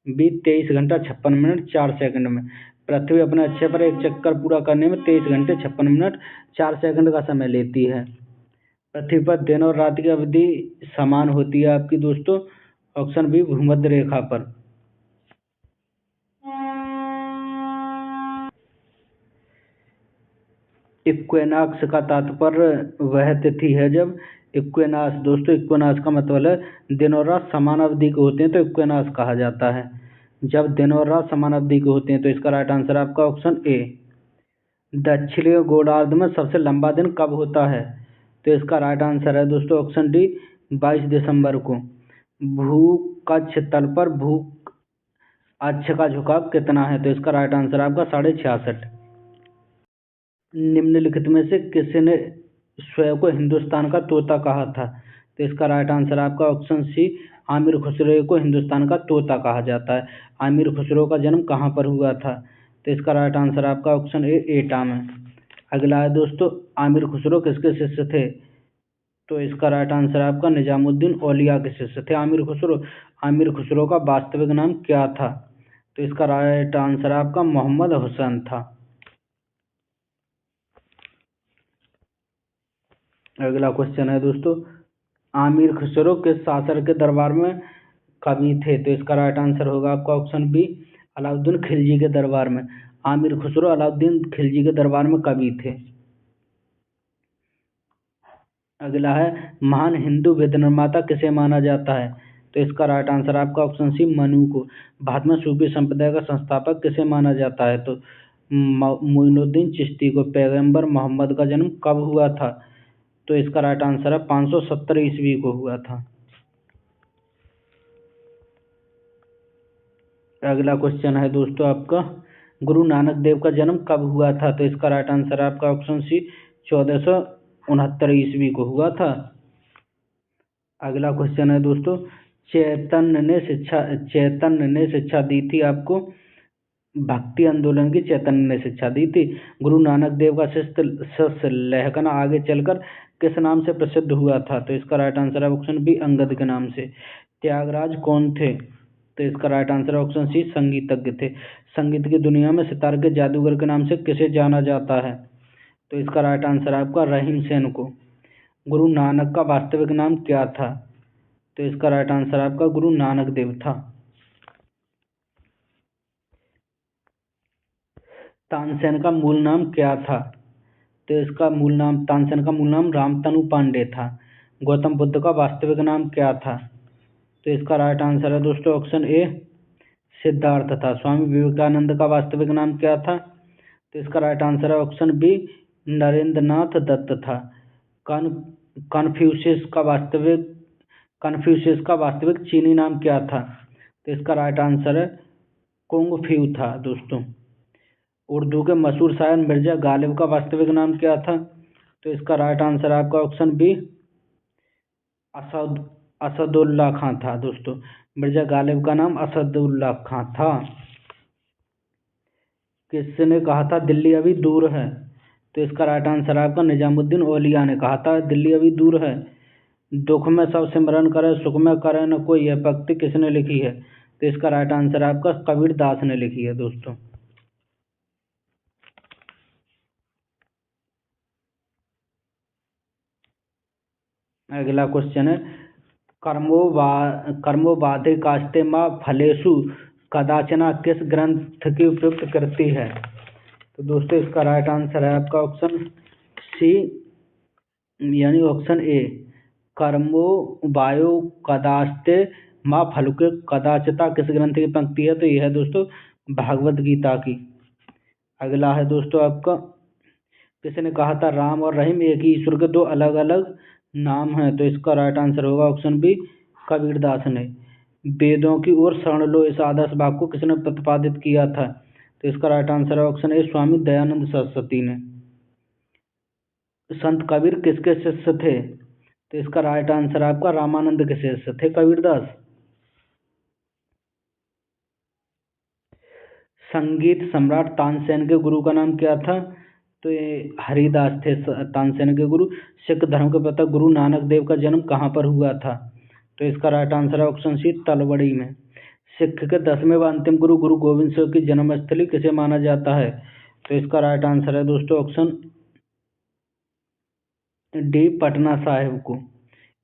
बी 23 घंटा 56 मिनट 4 सेकंड में। पृथ्वी अपने अक्षय पर एक चक्कर पूरा करने में 23 घंटे 56 मिनट 4 सेकंड का समय लेती है। पृथ्वी पर दिन और रात की अवधि समान होती है आपकी दोस्तों, ऑप्शन बी भूमध्य रेखा पर। इक्वेनॉक्स का तात्पर्य वह तिथि है जब इक्वेनॉक्स दोस्तों, इक्वेनॉक्स का मतलब है दिन और रात समान अवधि के होते हैं तो इक्वेनॉक्स कहा जाता है। जब दिन और रात समान अवधि के होते हैं तो इसका राइट आंसर आपका ऑप्शन ए। दक्षिणी गोलार्ध में सबसे लंबा दिन कब होता है? तो इसका राइट आंसर है दोस्तों ऑप्शन डी 22 दिसंबर को। भू कक्ष तल पर भू अक्ष का झुकाव कितना है? तो इसका राइट आंसर आपका 66.5। निम्नलिखित में से किसने स्वयं को हिंदुस्तान का तोता कहा था? तो इसका राइट आंसर आपका ऑप्शन सी आमिर खुसरो को हिंदुस्तान का तोता कहा जाता है। आमिर खुसरो का जन्म कहाँ पर हुआ था? तो इसका राइट आंसर आपका ऑप्शन ए एटा में। अगला है दोस्तों, आमिर खुसरो किसके शिष्य थे? तो इसका राइट आंसर आपका निजामुद्दीन औलिया के शिष्य थे आमिर खुसरो। आमिर खुसरो का वास्तविक नाम क्या था? तो इसका राइट आंसर आपका मोहम्मद हुसैन था। अगला क्वेश्चन है दोस्तों, आमिर खुसरो किस शासक के दरबार में कवि थे? तो इसका राइट आंसर होगा आपका ऑप्शन बी अलाउद्दीन खिलजी के दरबार में। आमिर खुसरो अलाउद्दीन खिलजी के दरबार में कवि थे। अगला है, महान हिंदू वेद निर्माता किसे माना जाता है? तो इसका राइट आंसर आपका ऑप्शन सी मनु को। भारत में सूफी संप्रदाय का संस्थापक किसे माना जाता है? तो मोइनुद्दीन चिश्ती को। पैगंबर मोहम्मद का जन्म कब हुआ था? तो इसका राइट आंसर है 570 ईस्वी को हुआ था। अगला क्वेश्चन है दोस्तों आपका, गुरु नानक देव का जन्म कब हुआ था? तो इसका राइट आंसर है आपका ऑप्शन सी 1469 ईस्वी को हुआ था। अगला क्वेश्चन है दोस्तों, चैतन्य ने शिक्षा दी थी आपको, भक्ति आंदोलन की चैतन्य ने शिक्षा दी थी। गुरु नानक देव का शिष्य लहकना आगे चलकर किस नाम से प्रसिद्ध हुआ था? तो इसका राइट आंसर है ऑप्शन बी अंगद के नाम से। त्यागराज कौन थे? तो इसका राइट आंसर है ऑप्शन सी संगीतज्ञ थे। संगीत की दुनिया में सितार के जादूगर के नाम से किसे जाना जाता है? तो इसका राइट आंसर है आपका रहीम सेन को। गुरु नानक का वास्तविक नाम क्या था? तो इसका राइट आंसर आपका गुरु नानक देव था। तानसेन का मूल नाम क्या था? तो इसका मूल नाम, तानसेन का मूल नाम रामतनु पांडे था। गौतम बुद्ध का वास्तविक नाम क्या था? तो इसका राइट आंसर है दोस्तों ऑप्शन ए सिद्धार्थ था। स्वामी विवेकानंद का वास्तविक नाम क्या था? तो इसका राइट आंसर है ऑप्शन बी नरेंद्रनाथ दत्त था। कन्फ्यूशियस का वास्तविक चीनी नाम क्या था? तो इसका राइट आंसर है कुंग फ्यू था दोस्तों। उर्दू के मशहूर शायर मिर्जा गालिब का वास्तविक नाम क्या था? तो इसका राइट आंसर आपका ऑप्शन बी असदुल्ला खां था दोस्तों। मिर्जा गालिब का नाम असदुल्ला खां था। किसने कहा था दिल्ली अभी दूर है? तो इसका राइट आंसर आपका निजामुद्दीन औलिया ने कहा था दिल्ली अभी दूर है। दुख में सब सिमरन करे सुख में करे न कोई, यह पंक्ति किसने लिखी है? तो इसका राइट आंसर आपका कबीर दास ने लिखी है दोस्तों। अगला क्वेश्चन है, कर्मो बाधे कास्ते माँ फलेशु कदाचना किस ग्रंथ की उपयुक्त करती है? तो दोस्तों इसका राइट आंसर है आपका ऑप्शन सी यानी ऑप्शन ए कर्मो वायो कदास्ते माँ फलुके कदाचिता किस ग्रंथ की पंक्ति है? तो यह है दोस्तों भागवत गीता की। अगला है दोस्तों आपका, किसने कहा था राम और रहीम एक ही ईश्वर के दो अलग अलग नाम हैं? तो इसका राइट आंसर होगा ऑप्शन बी कबीर दास ने। वेदों की ओर शरण लो इस आदर्श वाक्य को किसने प्रतिपादित किया था? तो इसका राइट आंसर है ऑप्शन ए स्वामी दयानंद सरस्वती ने। संत कबीर किसके शिष्य थे? तो इसका राइट आंसर आपका रामानंद के शिष्य थे कबीरदास। संगीत सम्राट तानसेन के गुरु का नाम क्या था? तो ये हरिदास थे तानसेन के गुरु। सिख धर्म के पिता गुरु नानक देव का जन्म कहाँ पर हुआ था? तो इसका राइट आंसर है ऑप्शन सी तलवड़ी में। सिख के 10वें व अंतिम गुरु गुरु गोविंद सिंह की जन्मस्थली किसे माना जाता है? तो इसका राइट आंसर है दोस्तों ऑप्शन डी पटना साहिब को।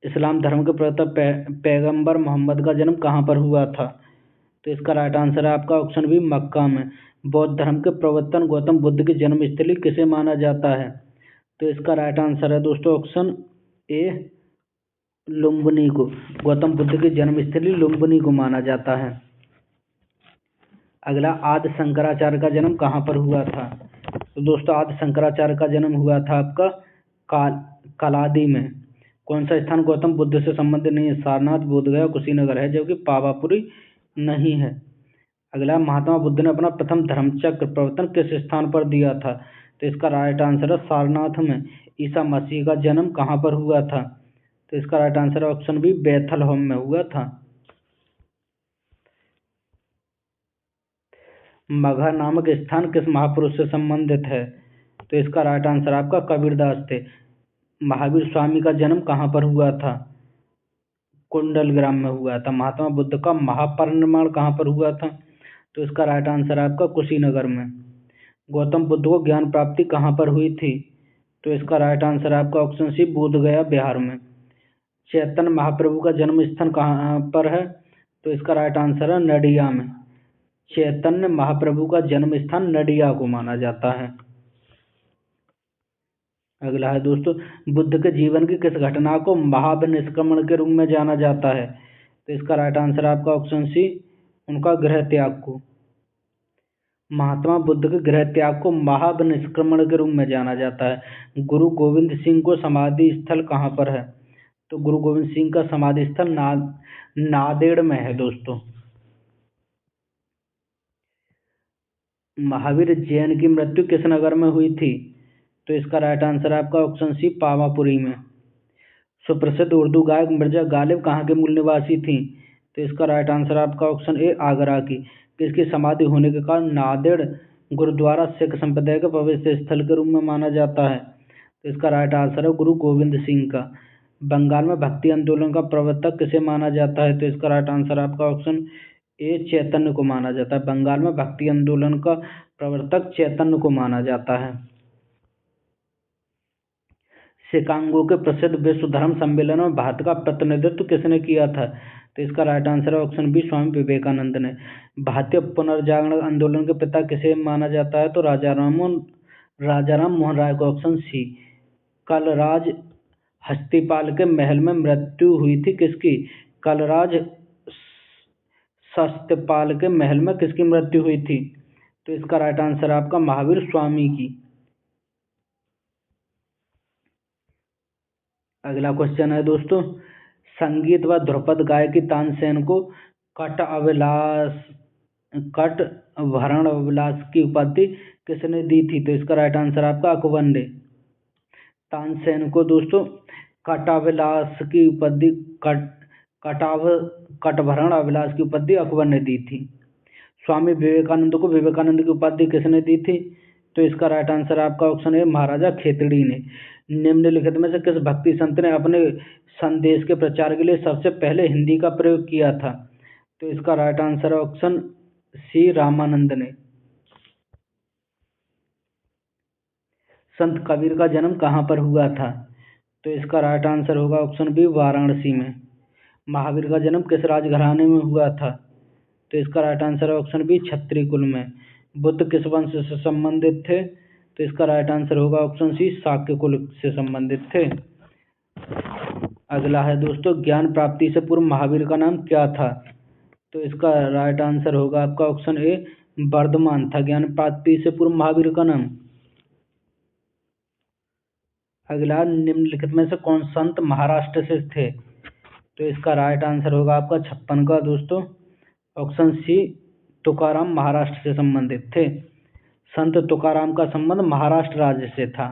इस्लाम धर्म के प्रवक्ता पैगंबर मोहम्मद का जन्म कहाँ पर हुआ था? तो इसका राइट आंसर है आपका ऑप्शन बी मक्का में। बौद्ध धर्म के प्रवर्तन गौतम बुद्ध की जन्मस्थली किसे माना जाता है? तो इसका राइट आंसर है दोस्तों ऑप्शन ए लुम्बिनी को। गौतम बुद्ध की जन्मस्थली लुम्बिनी को माना जाता है। अगला आदि शंकराचार्य का जन्म कहाँ पर हुआ था? तो दोस्तों आदि शंकराचार्य का जन्म हुआ था आपका कलादी में। कौन सा स्थान गौतम बुद्ध से संबंधित नहीं है? सारनाथ, बोधगया, कुशीनगर है, जबकि पावापुरी नहीं है। अगला महात्मा बुद्ध ने अपना प्रथम धर्मचक्र प्रवर्तन किस स्थान पर दिया था? तो इसका राइट आंसर है सारनाथ में। ईसा मसीह का जन्म कहाँ पर हुआ था? तो इसका राइट आंसर है ऑप्शन बी बेथलहम में हुआ था। मगह नामक स्थान किस महापुरुष से संबंधित है? तो इसका राइट आंसर आपका कबीरदास थे। महावीर स्वामी का जन्म कहाँ पर हुआ था? कुंडलग्राम में हुआ था। महात्मा बुद्ध का महापरिनिर्वाण कहाँ पर हुआ था? तो इसका राइट आंसर आपका कुशीनगर में। गौतम बुद्ध को ज्ञान प्राप्ति कहाँ पर हुई थी? तो इसका राइट आंसर आपका ऑप्शन सी बोधगया बिहार में। चैतन्य महाप्रभु का जन्म स्थान कहाँ पर है? तो इसका राइट आंसर है नडिया में। चैतन्य महाप्रभु का जन्म स्थान नडिया को माना जाता है। अगला है दोस्तों बुद्ध के जीवन की किस घटना को महापरिनिष्क्रमण के रूप में जाना जाता है? तो इसका राइट आंसर आपका ऑप्शन सी उनका गृह त्याग को। महात्मा बुद्ध के गृह त्याग को महापरिनिष्क्रमण के रूप में जाना जाता है। गुरु गोविंद सिंह को समाधि स्थल कहाँ पर है? तो गुरु गोविंद सिंह का समाधि स्थल नांदेड़ में है दोस्तों। महावीर जैन की मृत्यु किस नगर में हुई थी? तो इसका राइट आंसर आपका ऑप्शन सी पावापुरी में। सुप्रसिद्ध उर्दू गायक मिर्जा गालिब कहाँ के मूल निवासी थी? तो इसका राइट आंसर आपका ऑप्शन ए आगरा की। किसकी समाधि होने के कारण नांदेड़ गुरुद्वारा सिख संप्रदाय के पवित्र स्थल के रूप में माना जाता है? तो इसका राइट आंसर है गुरु गोविंद सिंह का। बंगाल में भक्ति आंदोलन का प्रवर्तक किसे माना जाता है? तो इसका राइट आंसर आपका ऑप्शन ए चैतन्य को माना जाता है। बंगाल में भक्ति आंदोलन का प्रवर्तक चैतन्य को माना जाता है। शिकागो के प्रसिद्ध विश्व धर्म सम्मेलन में भारत का प्रतिनिधित्व किसने किया था? तो इसका राइट आंसर है ऑप्शन बी स्वामी विवेकानंद ने। भारतीय पुनर्जागरण आंदोलन के पिता किसे माना जाता है? तो राजाराम मोहन राय को। Option C. कलराज हस्तिपाल के महल में मृत्यु हुई थी किसकी? कलराज सत्यपाल के महल में किसकी मृत्यु हुई थी? तो इसका राइट आंसर आपका महावीर स्वामी की। अगला क्वेश्चन है दोस्तों संगीत व ध्रुपद गायकी तानसेन को कट भरण अविलास की उपाधि किसने दी थी? तो इसका राइट आंसर आपका अकबर ने। तानसेन को दोस्तों कटाविलास की उपाधि कटभरण अविलास की उपाधि अकबर ने दी थी। स्वामी विवेकानंद को विवेकानंद की उपाधि किसने दी थी? तो इसका राइट आंसर आपका ऑप्शन है महाराजा खेतड़ी ने। निम्नलिखित में से किस भक्ति संत ने अपने संदेश के प्रचार के लिए सबसे पहले हिंदी का प्रयोग किया था? तो इसका राइट आंसर है ऑप्शन सी रामानंद ने। संत कबीर का जन्म कहाँ पर हुआ था? तो इसका राइट आंसर होगा ऑप्शन बी वाराणसी में। महावीर का जन्म किस राजघराने में हुआ था? तो इसका राइट आंसर है ऑप्शन बी क्षत्रिय कुल में। बुद्ध किस वंश से संबंधित थे? तो इसका राइट आंसर होगा ऑप्शन सी शाक्य कुल से संबंधित थे। अगला है दोस्तों ज्ञान प्राप्ति से पूर्व महावीर का नाम क्या था? तो इसका राइट आंसर होगा आपका ऑप्शन ए वर्धमान था ज्ञान प्राप्ति से पूर्व महावीर का नाम। अगला निम्नलिखित में से कौन संत महाराष्ट्र से थे? तो इसका राइट आंसर होगा आपका 56 का दोस्तों ऑप्शन सी तुकाराम महाराष्ट्र से संबंधित थे। संत तुकाराम का संबंध महाराष्ट्र राज्य से था।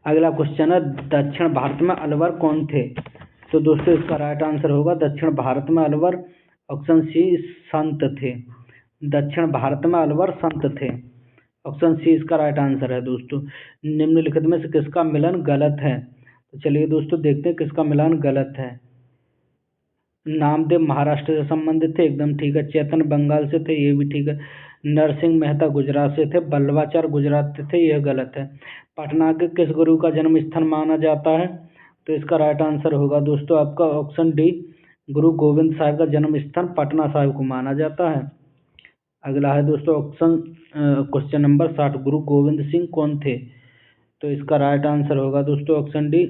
अगला क्वेश्चन है दक्षिण भारत में अलवर कौन थे? तो दोस्तों इसका राइट आंसर होगा दक्षिण भारत में अलवर ऑप्शन सी संत थे। दक्षिण भारत में अलवर संत थे, ऑप्शन सी इसका राइट आंसर है दोस्तों। निम्नलिखित में से किसका मिलन गलत है? तो चलिए दोस्तों देखते हैं किसका मिलन गलत है। नामदेव महाराष्ट्र से संबंधित थे, एकदम ठीक है। चेतन बंगाल से थे, ये भी ठीक है। नरसिंह मेहता गुजरात से थे। बल्लभाचार्य गुजरात से थे, यह गलत है। पटना के किस गुरु का जन्म स्थान माना जाता है? तो इसका राइट आंसर होगा दोस्तों आपका ऑप्शन डी, गुरु गोविंद साहब का जन्म स्थान पटना साहिब को माना जाता है। अगला है दोस्तों ऑप्शन क्वेश्चन नंबर 60, गुरु गोविंद सिंह कौन थे? तो इसका राइट आंसर होगा दोस्तों ऑप्शन डी,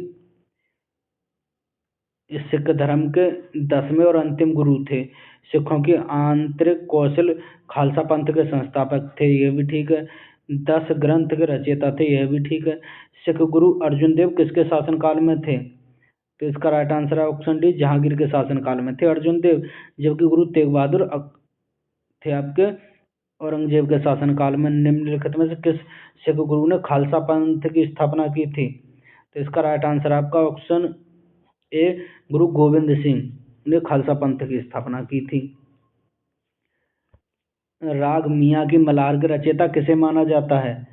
सिख धर्म के 10वें और अंतिम गुरु थे। सिखों की आंतरिक कौशल खालसा पंथ के संस्थापक थे, यह भी ठीक है। 10 ग्रंथ के रचयिता थे, यह भी ठीक है। सिख गुरु अर्जुन देव किसके शासनकाल में थे? तो इसका राइट आंसर है ऑप्शन डी, जहांगीर के शासनकाल में थे अर्जुन देव, जबकि गुरु तेग बहादुर थे आपके औरंगजेब के शासनकाल में। निम्नलिखित में से किस सिख गुरु ने खालसा पंथ की स्थापना की थी? तो इसका राइट आंसर आपका ऑप्शन ए, गुरु गोविंद सिंह ने खालसा पंथ की स्थापना की थी। राग मियाँ की मल्हार के रचयिता किसे माना जाता है?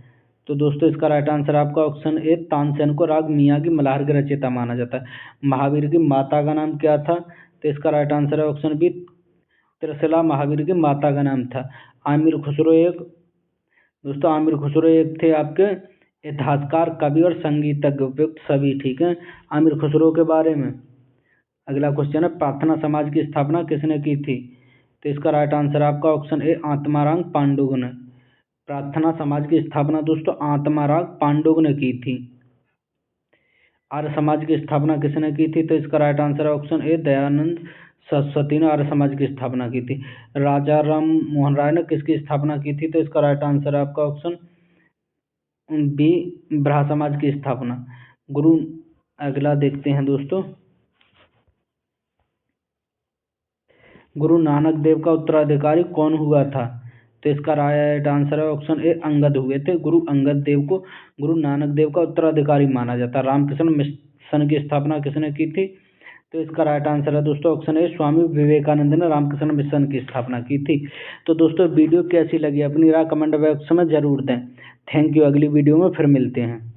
तो दोस्तों इसका राइट आंसर आपका ऑप्शन ए, तानसेन को राग मियाँ की मल्हार के रचयिता माना जाता है। महावीर की माता का नाम क्या था? तो इसका राइट आंसर है ऑप्शन बी, त्रिशिला महावीर की माता का नाम था। आमिर खुसरो एक थे आपके इतिहासकार, कवि और संगीतज्ञ, उपयुक्त सभी ठीक है आमिर खुसरो के बारे में। अगला क्वेश्चन है प्रार्थना समाज की स्थापना किसने की थी? तो इसका राइट आंसर आपका ऑप्शन ए, आत्माराम पांडुंग ने। प्रार्थना समाज की स्थापना दोस्तों आत्माराम पांडुंग ने की थी। आर्य समाज की स्थापना किसने की थी? तो इसका राइट आंसर है ऑप्शन ए, दयानंद सरस्वती ने आर्य समाज की स्थापना की थी। राजा राम मोहन राय ने किसकी स्थापना की थी? तो इसका राइट आंसर है आपका ऑप्शन बी, ब्रह्म समाज की स्थापना। गुरु अगला देखते हैं दोस्तों, गुरु नानक देव का उत्तराधिकारी कौन हुआ था? तो इसका राइट आंसर है ऑप्शन ए, अंगद हुए थे। गुरु अंगद देव को गुरु नानक देव का उत्तराधिकारी माना जाता है। रामकृष्ण मिशन की स्थापना किसने की थी? तो इसका राइट आंसर है दोस्तों ऑप्शन ए, स्वामी विवेकानंद ने रामकृष्ण मिशन की स्थापना की थी। तो दोस्तों वीडियो कैसी लगी अपनी राय कमेंट बॉक्स में जरूर दें। थैंक यू, अगली वीडियो में फिर मिलते हैं।